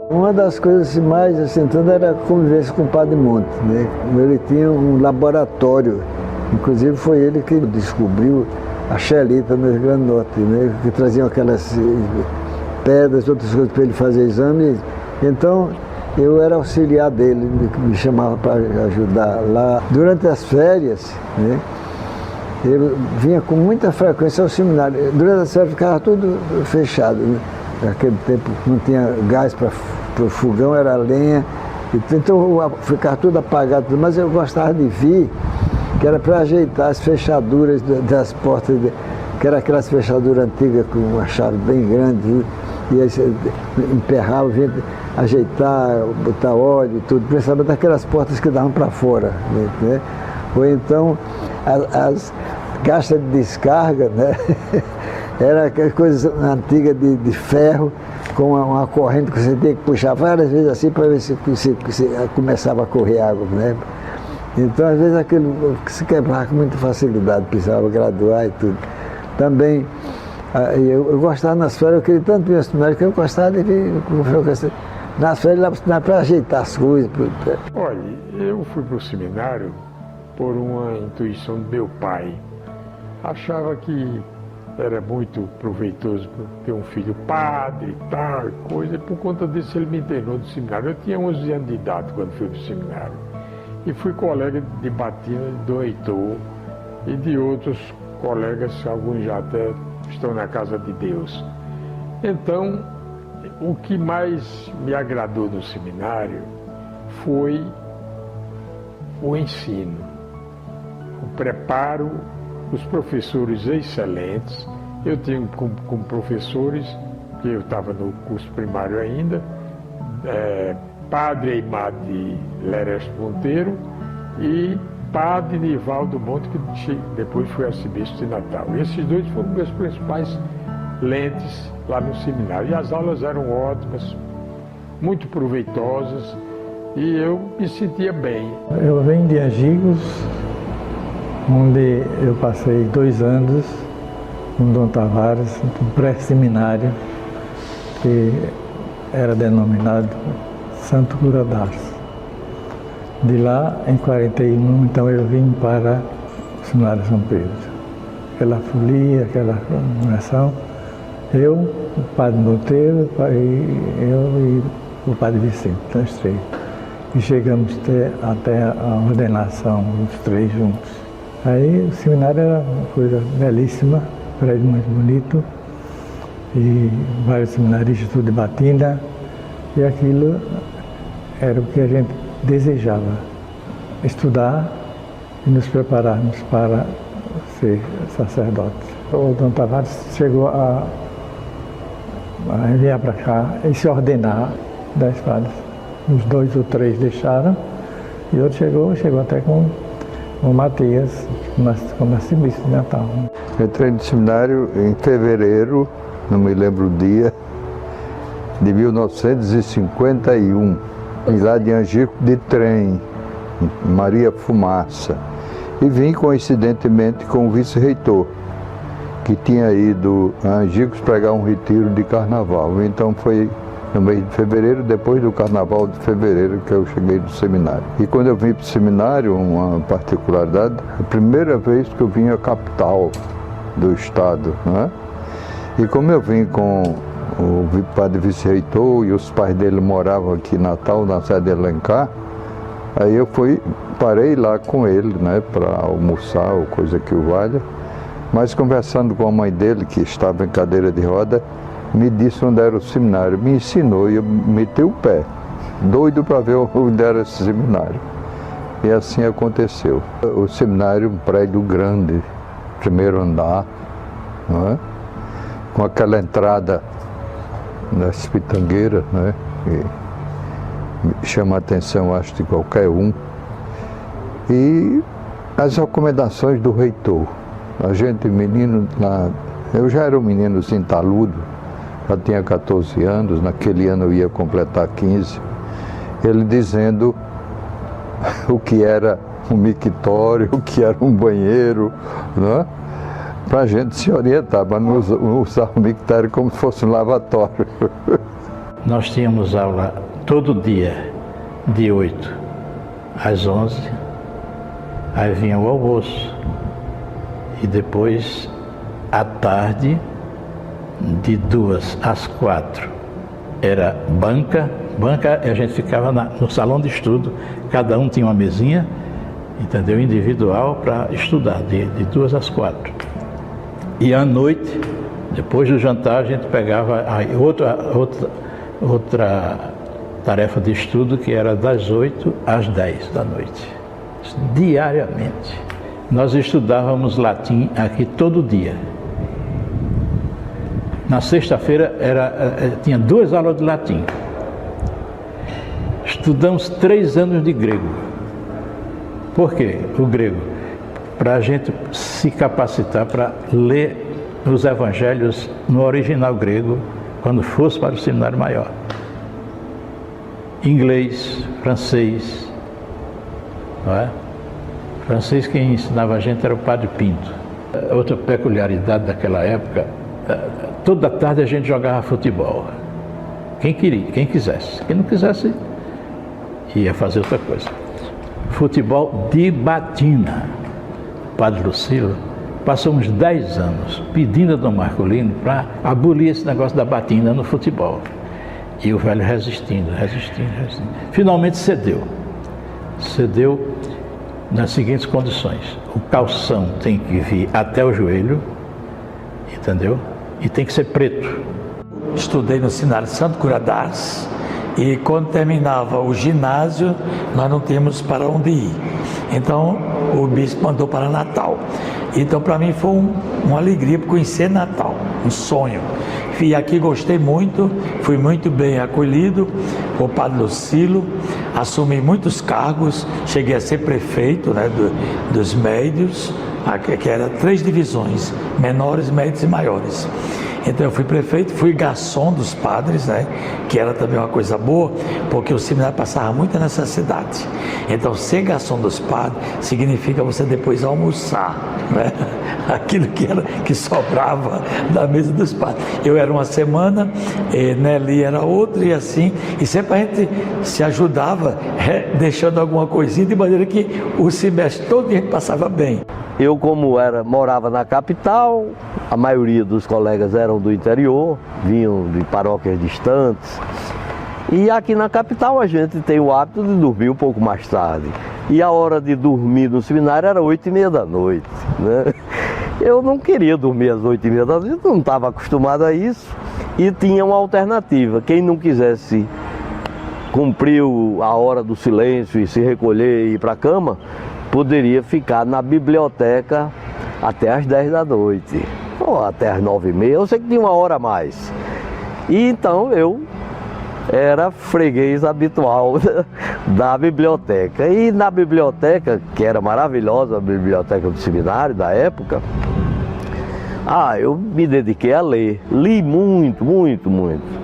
Uma das coisas mais assentadas era a convivência com o Padre Monte, né? Ele tinha um laboratório, inclusive foi ele que descobriu a xelita no Rio Grande do Norte, né? Que traziam aquelas pedras, outras coisas para ele fazer exame. Então, eu era auxiliar dele, me chamava para ajudar lá. Durante as férias, né, ele vinha com muita frequência ao seminário. Durante as férias ficava tudo fechado, né? Naquele tempo não tinha gás para o fogão, era lenha. Então ficava tudo apagado, mas eu gostava de vir que era para ajeitar as fechaduras das portas, que era aquelas fechaduras antigas com uma chave bem grande, e aí você emperrava, vinha ajeitar, botar óleo e tudo, principalmente aquelas portas que davam para fora, né? Ou então as caixas de descarga, né? Era aquela coisa antiga de ferro, com uma corrente que você tinha que puxar várias vezes assim para ver se começava a correr água, né? Então, às vezes, aquilo se quebrava com muita facilidade, precisava graduar e tudo. Também, eu gostava nas férias, eu queria tanto ir ao seminário que eu gostava de vir nas férias lá para ajeitar as coisas. Olha, eu fui para o seminário por uma intuição do meu pai. Achava que era muito proveitoso ter um filho padre e tal, coisa, e por conta disso ele me internou no seminário. Eu tinha 11 anos de idade quando fui para o seminário. E fui colega de batina do Heitor e de outros colegas, alguns já até estão na casa de Deus. Então, o que mais me agradou no seminário foi o ensino, o preparo, os professores excelentes. Eu tenho como professores, que eu estava no curso primário ainda, Padre Eimar de Lereste Monteiro e Padre Nivaldo Monte, que depois foi arcebispo de Natal. E esses dois foram meus principais lentes lá no seminário. E as aulas eram ótimas, muito proveitosas, e eu me sentia bem. Eu venho de Angicos, onde eu passei 2 anos com Dom Tavares, no pré-seminário, que era denominado Santo Cura d'Ars. De lá, em 41, então eu vim para o Seminário São Pedro. Aquela folia, aquela comemoração, eu, o Padre Monteiro, eu e o Padre Vicente, nós 3. E chegamos até a ordenação, os 3 juntos. Aí o seminário era uma coisa belíssima, prédio muito bonito, e vários seminaristas, tudo de batina, e aquilo era o que a gente desejava, estudar e nos prepararmos para ser sacerdotes. O Dom Tavares chegou a enviar para cá e se ordenar das padres. Os 2 ou 3 deixaram e outro chegou até com o Matias, como arcebispo de Natal. Entrei no seminário em fevereiro, não me lembro o dia, de 1951, e lá de Angico de trem, Maria Fumaça. E vim coincidentemente com o vice-reitor, que tinha ido a Angicos pregar um retiro de carnaval. Então foi no mês de fevereiro, depois do carnaval de fevereiro, que eu cheguei do seminário. E quando eu vim para o seminário, uma particularidade, a primeira vez que eu vim à capital do estado, né? E como eu vim com o padre vice-reitor e os pais dele moravam aqui em Natal, na sede de Alencar, aí eu parei lá com ele, né, para almoçar ou coisa que o valha, mas conversando com a mãe dele, que estava em cadeira de roda, me disse onde era o seminário, me ensinou e eu meti o pé, doido para ver onde era esse seminário. E assim aconteceu. O seminário, um prédio grande, primeiro andar, não é? Com aquela entrada das pitangueiras, né? Que chama a atenção, acho, de qualquer um. E as recomendações do reitor. A gente, menino, eu já era um menino assim, taludo, já tinha 14 anos, naquele ano eu ia completar 15. Ele dizendo o que era um mictório, o que era um banheiro, não é? Para a gente se orientar, para não usar o mictório como se fosse um lavatório. Nós tínhamos aula todo dia, de 8 às 11, aí vinha o almoço, e depois, à tarde, de 2 às 4, era banca, a gente ficava no salão de estudo, cada um tinha uma mesinha, entendeu, individual, para estudar, de 2 às 4. E à noite, depois do jantar, a gente pegava outra tarefa de estudo, que era das 8 às 10 da noite, diariamente. nós estudávamos latim aqui todo dia. Na sexta-feira tinha 2 aulas de latim. Estudamos 3 anos de grego. Por quê? O grego? Para a gente se capacitar para ler os evangelhos no original grego, quando fosse para o seminário maior. Inglês, francês, não é? Francês, quem ensinava a gente era o Padre Pinto. Outra peculiaridade daquela época, toda tarde a gente jogava futebol. Quem queria, quem quisesse. Quem não quisesse, ia fazer outra coisa. Futebol de batina. O Padre Lucilo passou uns 10 anos pedindo a Dom Marcolino para abolir esse negócio da batina no futebol. E o velho resistindo. Finalmente cedeu. Cedeu nas seguintes condições: o calção tem que vir até o joelho, entendeu? E tem que ser preto. Estudei no Seminário Santo Cura d'Ars e quando terminava o ginásio nós não tínhamos para onde ir. Então o bispo mandou para Natal. Então para mim foi uma alegria conhecer Natal, um sonho. E aqui gostei muito, fui muito bem acolhido com o Padre Lucilo, assumi muitos cargos, cheguei a ser prefeito, né, dos médios, que era 3 divisões, menores, médios e maiores. Então eu fui prefeito, fui garçom dos padres, né, que era também uma coisa boa, porque o seminário passava muita necessidade. Então ser garçom dos padres significa você depois almoçar, né, aquilo que sobrava da mesa dos padres. Eu era uma semana, Nelly era outra e assim, e sempre a gente se ajudava, deixando alguma coisinha, de maneira que o semestre todo a gente passava bem. Eu, como morava na capital, a maioria dos colegas eram do interior, vinham de paróquias distantes. E aqui na capital a gente tem o hábito de dormir um pouco mais tarde. E a hora de dormir no seminário era 8h30 da noite, né? Eu não queria dormir às 8h30 da noite, não estava acostumado a isso. E tinha uma alternativa: quem não quisesse cumprir a hora do silêncio e se recolher e ir para a cama, poderia ficar na biblioteca até às 10 da noite, ou até às 9h30, eu sei que tinha uma hora a mais. E então eu era freguês habitual da biblioteca. E na biblioteca, que era maravilhosa, a biblioteca do seminário da época, eu me dediquei a ler. Li muito, muito, muito.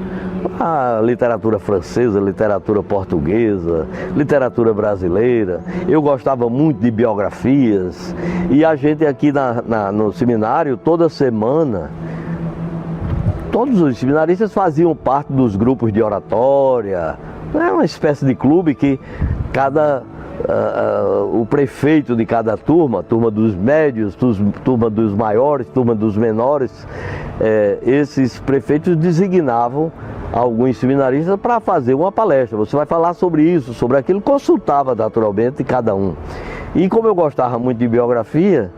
A literatura francesa, literatura portuguesa, literatura brasileira. Eu gostava muito de biografias. E a gente aqui no seminário, toda semana, todos os seminaristas faziam parte dos grupos de oratória. É uma espécie de clube que o prefeito de cada turma dos médios, turma dos maiores, turma dos menores, esses prefeitos designavam alguns seminaristas para fazer uma palestra. Você vai falar sobre isso, sobre aquilo, consultava naturalmente cada um. E como eu gostava muito de biografia,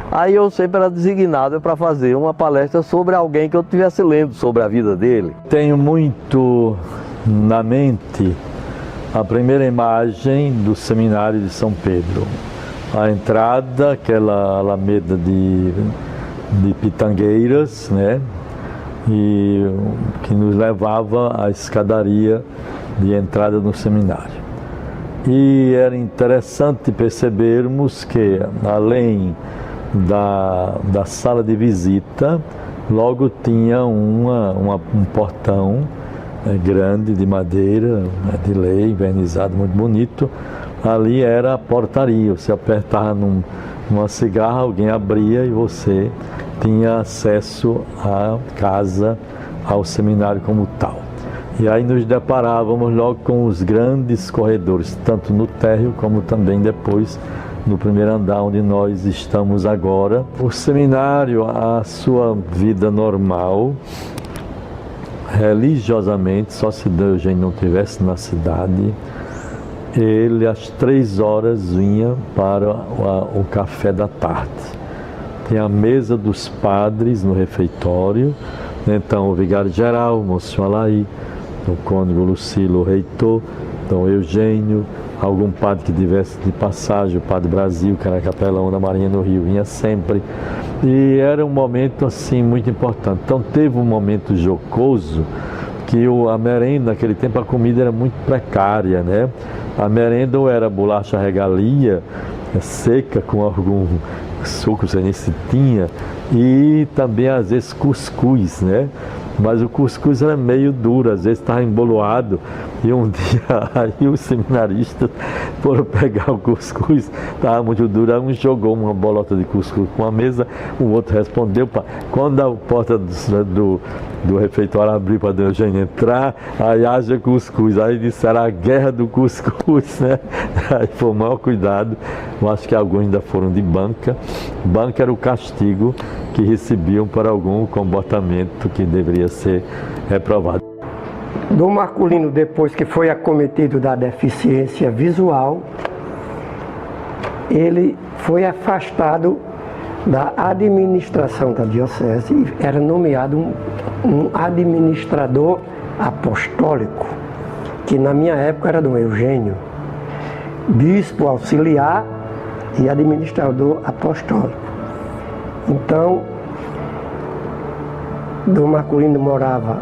aí eu sempre era designado para fazer uma palestra sobre alguém que eu estivesse lendo sobre a vida dele. Tenho muito na mente a primeira imagem do seminário de São Pedro. A entrada, aquela alameda de pitangueiras, né? E que nos levava à escadaria de entrada no seminário. E era interessante percebermos que, além da sala de visita, logo tinha um portão grande de madeira, de lei, envernizado, muito bonito. Ali era a portaria, você apertava numa cigarra, alguém abria e você tinha acesso à casa, ao seminário como tal. E aí nos deparávamos logo com os grandes corredores, tanto no térreo como também depois no primeiro andar onde nós estamos agora. O seminário, a sua vida normal, religiosamente, só se Deus não estivesse na cidade, ele às 3 horas vinha para o café da tarde. Tem a mesa dos padres no refeitório, então o vigário-geral, o Monsenhor Alaí, o cônego Lucilo, o reitor, Dom Eugênio, algum padre que tivesse de passagem, o Padre Brasil, que era capelão da Marinha no Rio, vinha sempre. E era um momento assim muito importante. Então teve um momento jocoso que a merenda, naquele tempo a comida era muito precária, né? A merenda ou era bolacha regalia, seca com algum suco, não sei nem se tinha, e também às vezes cuscuz, né? Mas o cuscuz era meio duro, às vezes estava emboloado. E um dia aí os seminaristas foram pegar o cuscuz, estava muito duro, aí um jogou uma bolota de cuscuz com a mesa, o outro respondeu, quando a porta do refeitório abriu para Dona Eugênia entrar, aí haja cuscuz, aí disseram a guerra do cuscuz, né? Aí foi o maior cuidado. Eu acho que alguns ainda foram de banca. Banca era o castigo que recebiam por algum comportamento que deveria ser reprovado. Dom Marculino, depois que foi acometido da deficiência visual, ele foi afastado da administração da diocese e era nomeado um administrador apostólico, que na minha época era Dom Eugênio, bispo auxiliar e administrador apostólico. Então, Dom Marculino morava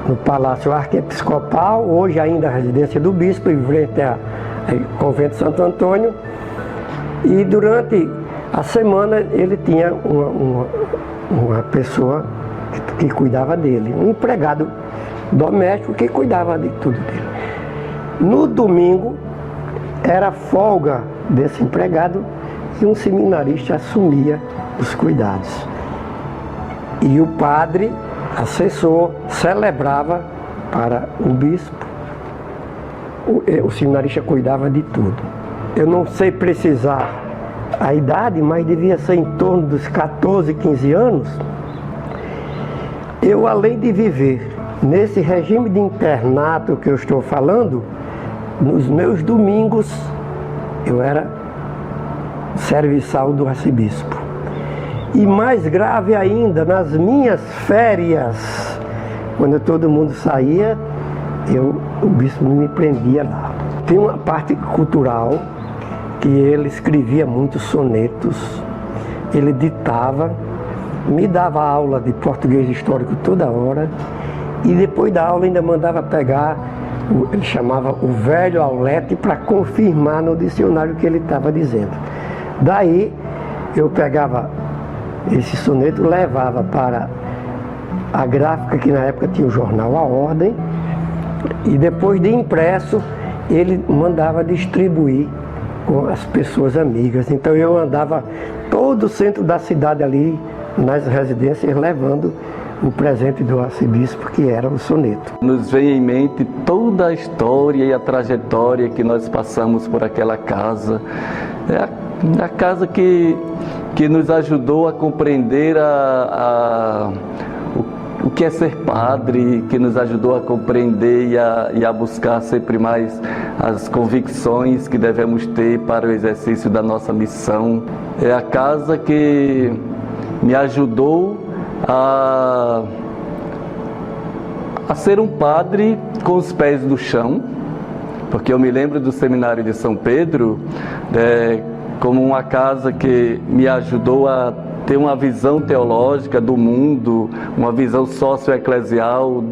no Palácio Arquiepiscopal, hoje ainda a residência do bispo, em frente ao Convento de Santo Antônio, e durante a semana ele tinha uma pessoa que cuidava dele, um empregado doméstico que cuidava de tudo dele. No domingo era folga desse empregado e um seminarista assumia os cuidados. E o padre, assessor, celebrava para o bispo. O seminarista cuidava de tudo. Eu não sei precisar a idade, mas devia ser em torno dos 14, 15 anos. Eu, além de viver nesse regime de internato que eu estou falando, nos meus domingos eu era serviçal do arcebispo. E mais grave ainda, nas minhas férias, quando todo mundo saía, o bispo me prendia lá. Tem uma parte cultural que ele escrevia muitos sonetos, ele ditava, me dava aula de português histórico toda hora, e depois da aula ainda mandava pegar, ele chamava o velho Aulete, para confirmar no dicionário o que ele estava dizendo. Daí eu pegava esse soneto, levava para a gráfica, que na época tinha o jornal A Ordem, e depois de impresso ele mandava distribuir com as pessoas amigas. Então eu andava todo o centro da cidade ali, nas residências, levando o presente do arcebispo, que era o soneto. Nos vem em mente toda a história e a trajetória que nós passamos por aquela casa. É a casa que nos ajudou a compreender o que é ser padre, que nos ajudou a compreender e a buscar sempre mais as convicções que devemos ter para o exercício da nossa missão. É a casa que me ajudou a ser um padre com os pés no chão, porque eu me lembro do seminário de São Pedro como uma casa que me ajudou a ter uma visão teológica do mundo, uma visão socioeclesial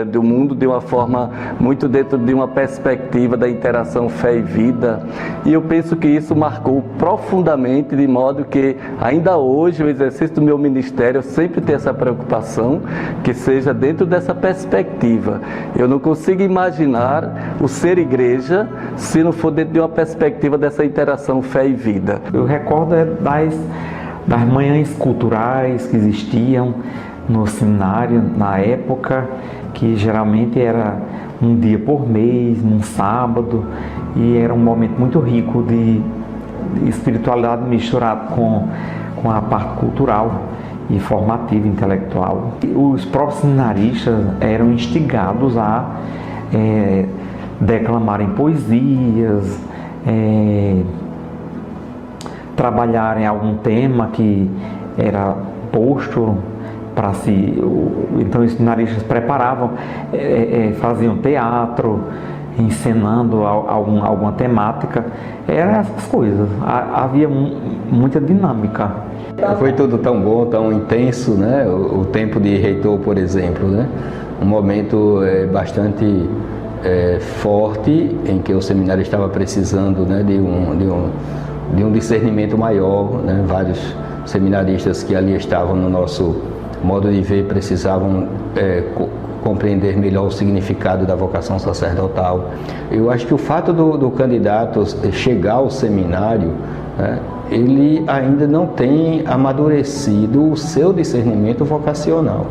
do mundo de uma forma muito dentro de uma perspectiva da interação fé e vida. E eu penso que isso marcou profundamente, de modo que ainda hoje o exercício do meu ministério sempre tem essa preocupação, que seja dentro dessa perspectiva. Eu não consigo imaginar o ser igreja se não for dentro de uma perspectiva dessa interação fé e vida. Eu recordo das manhãs culturais que existiam no seminário na época, que geralmente era um dia por mês, num sábado, e era um momento muito rico de espiritualidade misturado com a parte cultural e formativa, intelectual. Os próprios seminaristas eram instigados a declamarem poesias, trabalharem algum tema que era posto para si. Então os seminaristas preparavam, faziam teatro, encenando alguma temática, eram essas coisas. Havia muita dinâmica. Foi tudo tão bom, tão intenso, né? O tempo de reitor, por exemplo, né? Um momento bastante forte em que o seminário estava precisando, né, de um discernimento maior, né? Vários seminaristas que ali estavam no nosso modo de ver precisavam compreender melhor o significado da vocação sacerdotal. Eu acho que o fato do candidato chegar ao seminário, né, ele ainda não tem amadurecido o seu discernimento vocacional.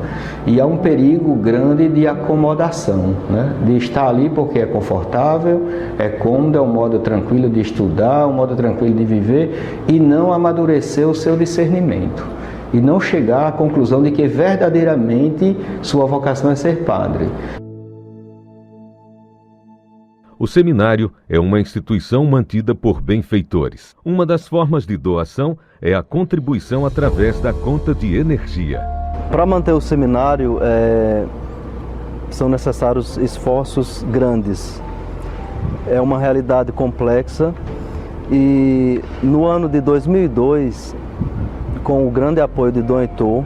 E há um perigo grande de acomodação, né, de estar ali porque é confortável, é cômodo, é um modo tranquilo de estudar, um modo tranquilo de viver, e não amadurecer o seu discernimento. E não chegar à conclusão de que verdadeiramente sua vocação é ser padre. O seminário é uma instituição mantida por benfeitores. Uma das formas de doação é a contribuição através da conta de energia. Para manter o seminário, são necessários esforços grandes. É uma realidade complexa e no ano de 2002, com o grande apoio de Dom Heitor,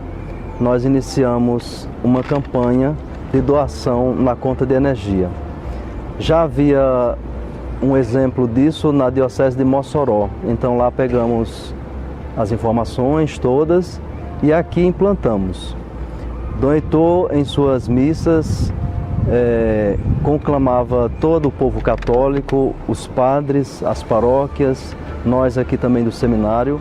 nós iniciamos uma campanha de doação na conta de energia. Já havia um exemplo disso na Diocese de Mossoró, então lá pegamos as informações todas e aqui implantamos. Dom Heitor, em suas missas, conclamava todo o povo católico, os padres, as paróquias, nós aqui também do seminário,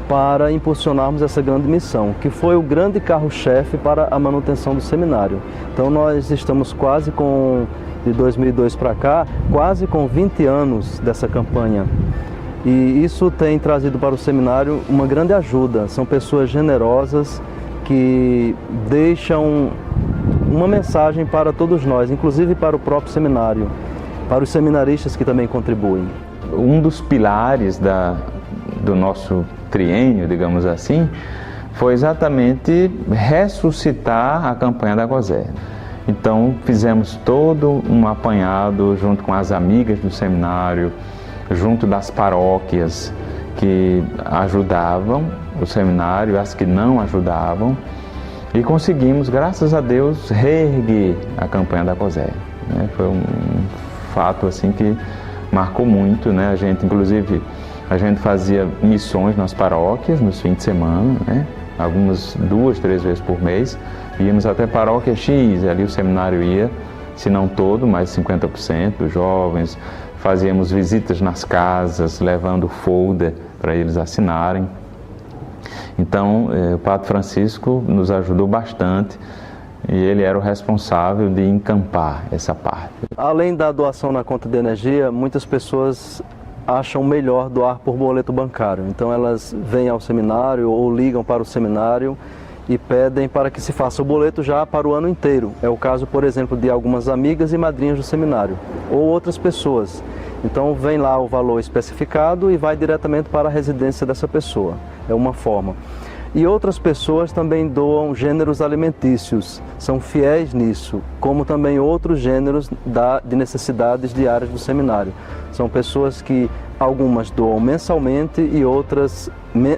para impulsionarmos essa grande missão, que foi o grande carro-chefe para a manutenção do seminário. Então nós estamos quase de 2002 para cá, quase com 20 anos dessa campanha. E isso tem trazido para o seminário uma grande ajuda. São pessoas generosas que deixam uma mensagem para todos nós, inclusive para o próprio seminário, para os seminaristas que também contribuem. Um dos pilares do nosso triênio, digamos assim, foi exatamente ressuscitar a campanha da COSER. Então fizemos todo um apanhado junto com as amigas do seminário, junto das paróquias que ajudavam o seminário, as que não ajudavam, e conseguimos, graças a Deus, reerguer a campanha da COSER. Foi um fato assim que marcou muito, né? Inclusive, a gente fazia missões nas paróquias nos fins de semana, né? Algumas 2, 3 vezes por mês. Íamos até paróquia X, ali o seminário ia, se não todo, mas 50% dos jovens. Fazíamos visitas nas casas, levando folder para eles assinarem. Então, o Padre Francisco nos ajudou bastante e ele era o responsável de encampar essa parte. Além da doação na conta de energia, muitas pessoas acham melhor doar por boleto bancário. Então elas vêm ao seminário ou ligam para o seminário e pedem para que se faça o boleto já para o ano inteiro. É o caso, por exemplo, de algumas amigas e madrinhas do seminário ou outras pessoas. Então vem lá o valor especificado e vai diretamente para a residência dessa pessoa. É uma forma. E outras pessoas também doam gêneros alimentícios, são fiéis nisso, como também outros gêneros de necessidades diárias do seminário. São pessoas que algumas doam mensalmente e outras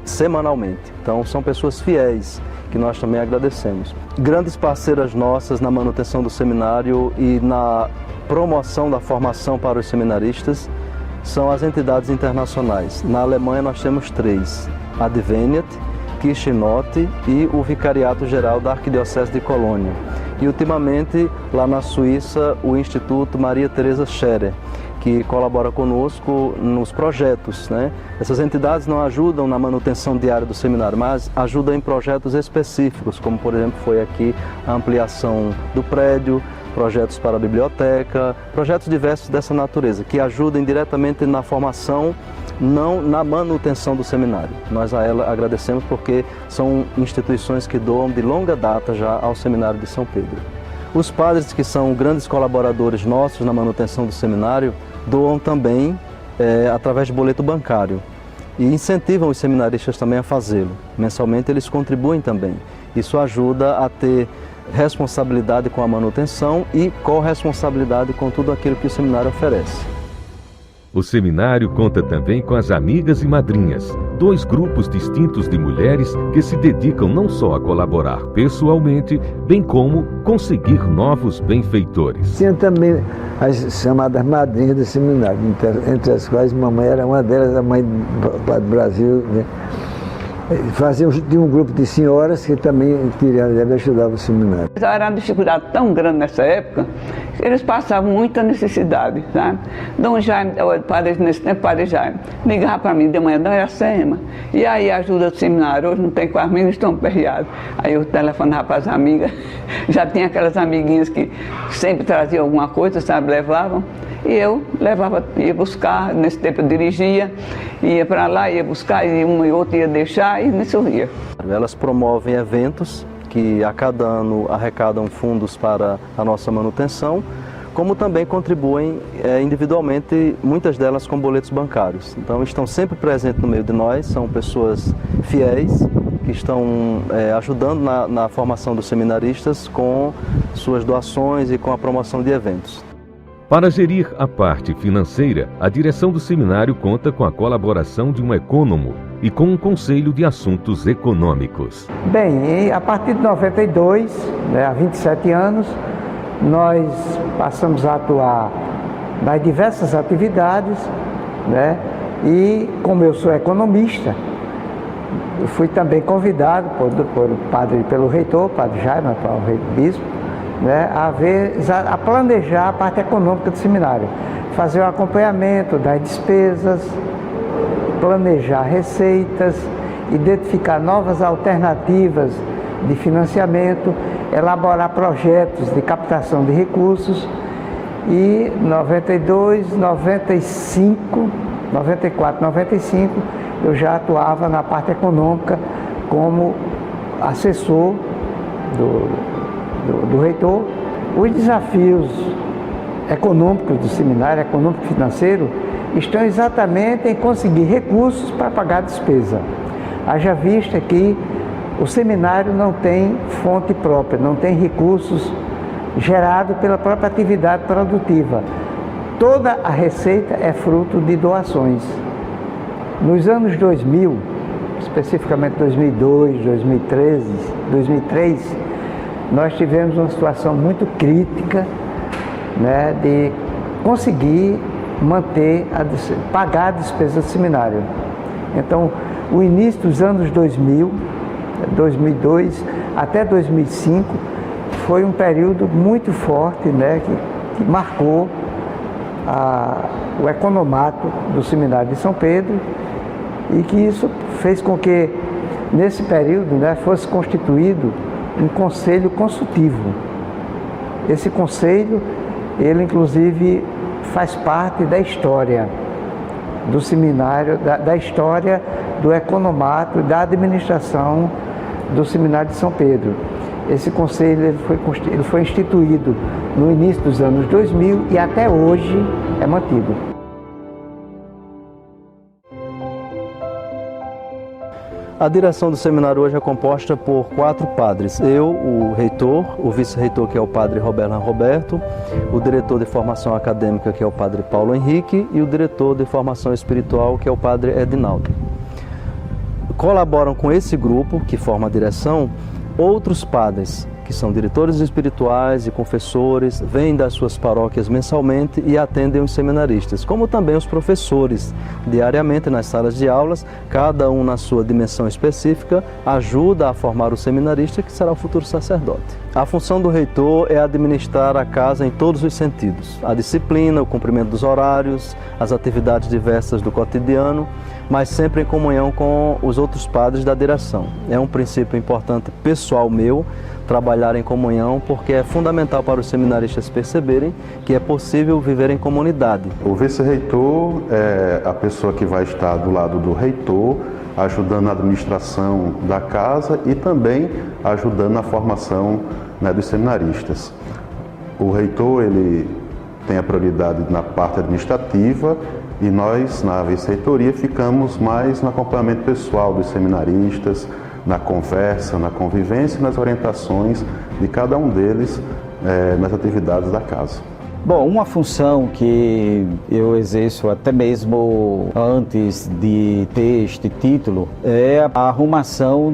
semanalmente. Então são pessoas fiéis, que nós também agradecemos. Grandes parceiras nossas na manutenção do seminário e na promoção da formação para os seminaristas são as entidades internacionais. Na Alemanha nós temos 3, a Adveniat, Kishinot e o Vicariato Geral da Arquidiocese de Colônia. E ultimamente, lá na Suíça, o Instituto Maria Teresa Scherer, que colabora conosco nos projetos, né? Essas entidades não ajudam na manutenção diária do seminário, mas ajudam em projetos específicos, como por exemplo foi aqui a ampliação do prédio, projetos para a biblioteca, projetos diversos dessa natureza, que ajudem diretamente na formação, não na manutenção do seminário. Nós a ela agradecemos porque são instituições que doam de longa data já ao Seminário de São Pedro. Os padres que são grandes colaboradores nossos na manutenção do seminário doam também através de boleto bancário e incentivam os seminaristas também a fazê-lo. Mensalmente eles contribuem também. Isso ajuda a ter responsabilidade com a manutenção e corresponsabilidade com tudo aquilo que o seminário oferece. O seminário conta também com as amigas e madrinhas, 2 grupos distintos de mulheres que se dedicam não só a colaborar pessoalmente, bem como conseguir novos benfeitores. Tinha também as chamadas madrinhas do seminário, entre as quais mamãe era uma delas, a mãe do Brasil, né? Tinha um grupo de senhoras que também queriam ajudar o seminário. Era uma dificuldade tão grande nessa época que eles passavam muita necessidade, sabe? Dom Jaime, nesse tempo, Padre Jaime, ligava para mim de manhã, Dom Iracema, e aí a ajuda do seminário, hoje não tem quase mil, estão perreados. Aí eu telefonava para as amigas, já tinha aquelas amiguinhas que sempre traziam alguma coisa, sabe, levavam. E eu levava, ia buscar, nesse tempo eu dirigia, ia para lá, ia buscar, e uma e outra ia deixar, e nisso eu ia. Elas promovem eventos que a cada ano arrecadam fundos para a nossa manutenção, como também contribuem individualmente, muitas delas com boletos bancários. Então estão sempre presentes no meio de nós, são pessoas fiéis, que estão ajudando na formação dos seminaristas com suas doações e com a promoção de eventos. Para gerir a parte financeira, a direção do seminário conta com a colaboração de um econômico e com um conselho de assuntos econômicos. Bem, a partir de 92, há 27 anos, nós passamos a atuar nas diversas atividades, e como eu sou economista, eu fui também convidado pelo reitor, Padre Jaime, atual bispo, a planejar a parte econômica do seminário, fazer o acompanhamento das despesas, planejar receitas, identificar novas alternativas de financiamento, elaborar projetos de captação de recursos. E 92, 95, 94, 95 eu já atuava na parte econômica como assessor do reitor. Os desafios econômicos do seminário, econômico-financeiro, estão exatamente em conseguir recursos para pagar a despesa. Haja vista que o seminário não tem fonte própria, não tem recursos gerados pela própria atividade produtiva. Toda a receita é fruto de doações. Nos anos 2000, especificamente 2002, 2013, 2003, nós tivemos uma situação muito crítica, de conseguir pagar a despesa do seminário. Então, o início dos anos 2000, 2002 até 2005, foi um período muito forte, que marcou o economato do Seminário de São Pedro, e que isso fez com que, nesse período, fosse constituído um conselho consultivo. Esse conselho, ele inclusive faz parte da história do seminário, da história do economato, da administração do Seminário de São Pedro. Esse conselho ele foi instituído no início dos anos 2000 e até hoje é mantido. A direção do seminário hoje é composta por 4 padres. Eu, o reitor, o vice-reitor, que é o padre Roberto, o diretor de formação acadêmica, que é o padre Paulo Henrique, e o diretor de formação espiritual, que é o padre Edinaldo. Colaboram com esse grupo, que forma a direção, outros padres, que são diretores espirituais e confessores, vêm das suas paróquias mensalmente e atendem os seminaristas, como também os professores, diariamente nas salas de aulas, cada um na sua dimensão específica, ajuda a formar o seminarista, que será o futuro sacerdote. A função do reitor é administrar a casa em todos os sentidos: a disciplina, o cumprimento dos horários, as atividades diversas do cotidiano, mas sempre em comunhão com os outros padres da direção. É um princípio importante pessoal meu, trabalhar em comunhão, porque é fundamental para os seminaristas perceberem que é possível viver em comunidade. O vice-reitor é a pessoa que vai estar do lado do reitor, ajudando na administração da casa e também ajudando na formação dos seminaristas. O reitor ele tem a prioridade na parte administrativa e nós, na vice-reitoria, ficamos mais no acompanhamento pessoal dos seminaristas, na conversa, na convivência e nas orientações de cada um deles nas atividades da casa. Bom, uma função que eu exerço até mesmo antes de ter este título é a arrumação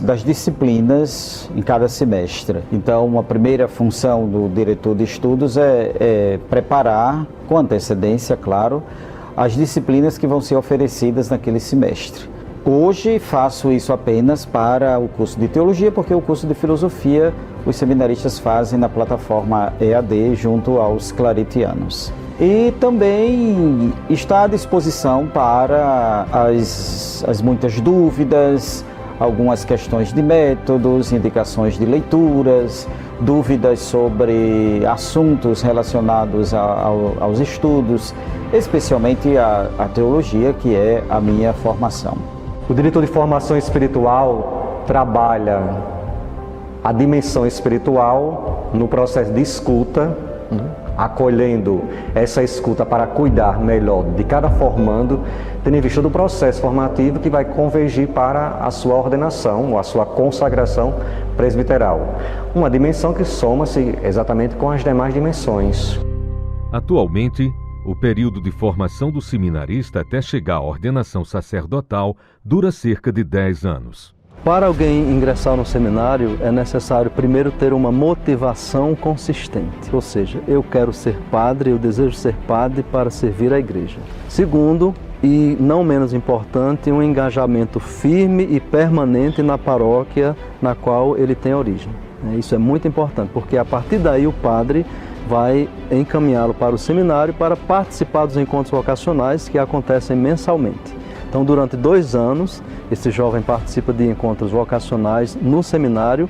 das disciplinas em cada semestre. Então, uma primeira função do diretor de estudos é preparar, com antecedência, claro, as disciplinas que vão ser oferecidas naquele semestre. Hoje faço isso apenas para o curso de teologia, porque o curso de filosofia os seminaristas fazem na plataforma EAD junto aos claretianos. E também está à disposição para as muitas dúvidas, algumas questões de métodos, indicações de leituras, dúvidas sobre assuntos relacionados aos estudos, especialmente a teologia, que é a minha formação. O diretor de formação espiritual trabalha a dimensão espiritual no processo de escuta, acolhendo essa escuta para cuidar melhor de cada formando, tendo em vista do processo formativo que vai convergir para a sua ordenação, ou a sua consagração presbiteral. Uma dimensão que soma-se exatamente com as demais dimensões. Atualmente, o período de formação do seminarista até chegar à ordenação sacerdotal dura cerca de 10 anos. Para alguém ingressar no seminário, é necessário primeiro ter uma motivação consistente, ou seja, eu quero ser padre, eu desejo ser padre para servir a igreja. Segundo, e não menos importante, um engajamento firme e permanente na paróquia na qual ele tem origem. Isso é muito importante, porque a partir daí o padre vai encaminhá-lo para o seminário para participar dos encontros vocacionais que acontecem mensalmente. Então, durante 2 anos, esse jovem participa de encontros vocacionais no seminário,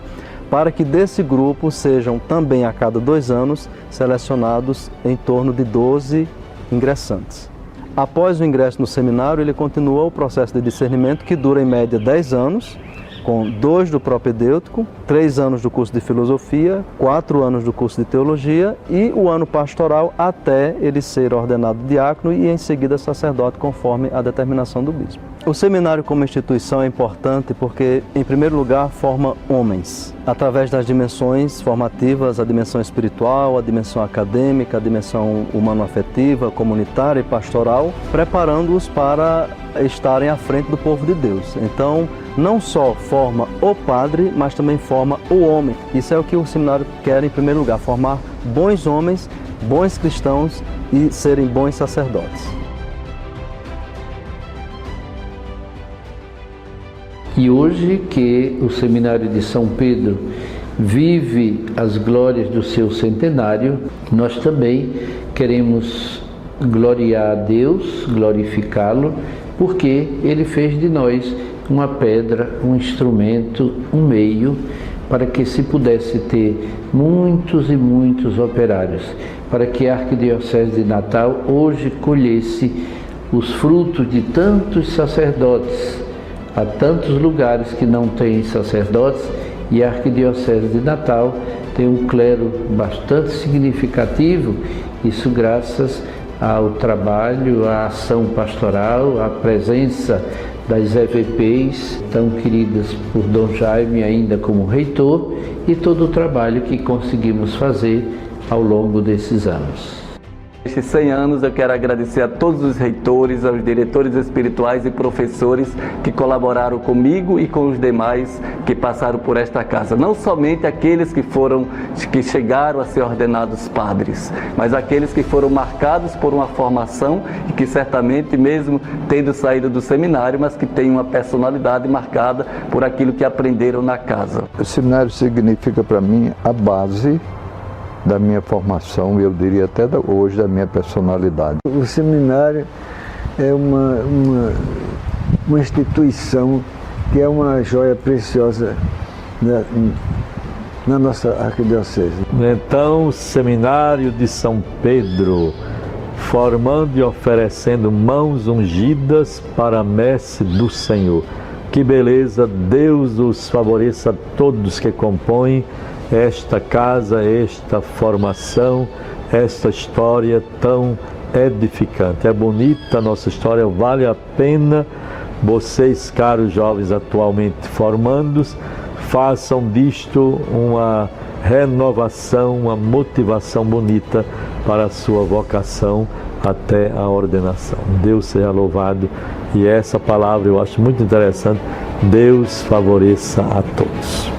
para que desse grupo sejam também a cada 2 anos selecionados em torno de 12 ingressantes. Após o ingresso no seminário, ele continua o processo de discernimento, que dura em média 10 anos, com 2 do propedêutico, 3 anos do curso de filosofia, 4 anos do curso de teologia e o ano pastoral até ele ser ordenado diácono e em seguida sacerdote, conforme a determinação do bispo. O seminário como instituição é importante porque, em primeiro lugar, forma homens, através das dimensões formativas, a dimensão espiritual, a dimensão acadêmica, a dimensão humano-afetiva, comunitária e pastoral, preparando-os para estarem à frente do povo de Deus. Então, não só forma o padre, mas também forma o homem. Isso é o que o seminário quer, em primeiro lugar, formar bons homens, bons cristãos e serem bons sacerdotes. E hoje que o Seminário de São Pedro vive as glórias do seu centenário, nós também queremos gloriar a Deus, glorificá-lo, porque Ele fez de nós uma pedra, um instrumento, um meio para que se pudesse ter muitos e muitos operários, para que a Arquidiocese de Natal hoje colhesse os frutos de tantos sacerdotes. Há tantos lugares que não têm sacerdotes e a Arquidiocese de Natal tem um clero bastante significativo, isso graças ao trabalho, à ação pastoral, à presença das EVPs, tão queridas por Dom Jaime ainda como reitor, e todo o trabalho que conseguimos fazer ao longo desses anos. Nestes 100 anos eu quero agradecer a todos os reitores, aos diretores espirituais e professores que colaboraram comigo e com os demais que passaram por esta casa. Não somente aqueles que chegaram a ser ordenados padres, mas aqueles que foram marcados por uma formação e que certamente, mesmo tendo saído do seminário, mas que têm uma personalidade marcada por aquilo que aprenderam na casa. O seminário significa para mim a base da minha formação, eu diria até hoje, da minha personalidade. O seminário é uma instituição que é uma joia preciosa na nossa arquidiocese. Então, o Seminário de São Pedro, formando e oferecendo mãos ungidas para a messe do Senhor. Que beleza, Deus os favoreça a todos que compõem esta casa, esta formação, esta história tão edificante. É bonita a nossa história, vale a pena vocês, caros jovens atualmente formandos, façam disto uma renovação, uma motivação bonita para a sua vocação até a ordenação. Deus seja louvado, e essa palavra eu acho muito interessante. Deus favoreça a todos.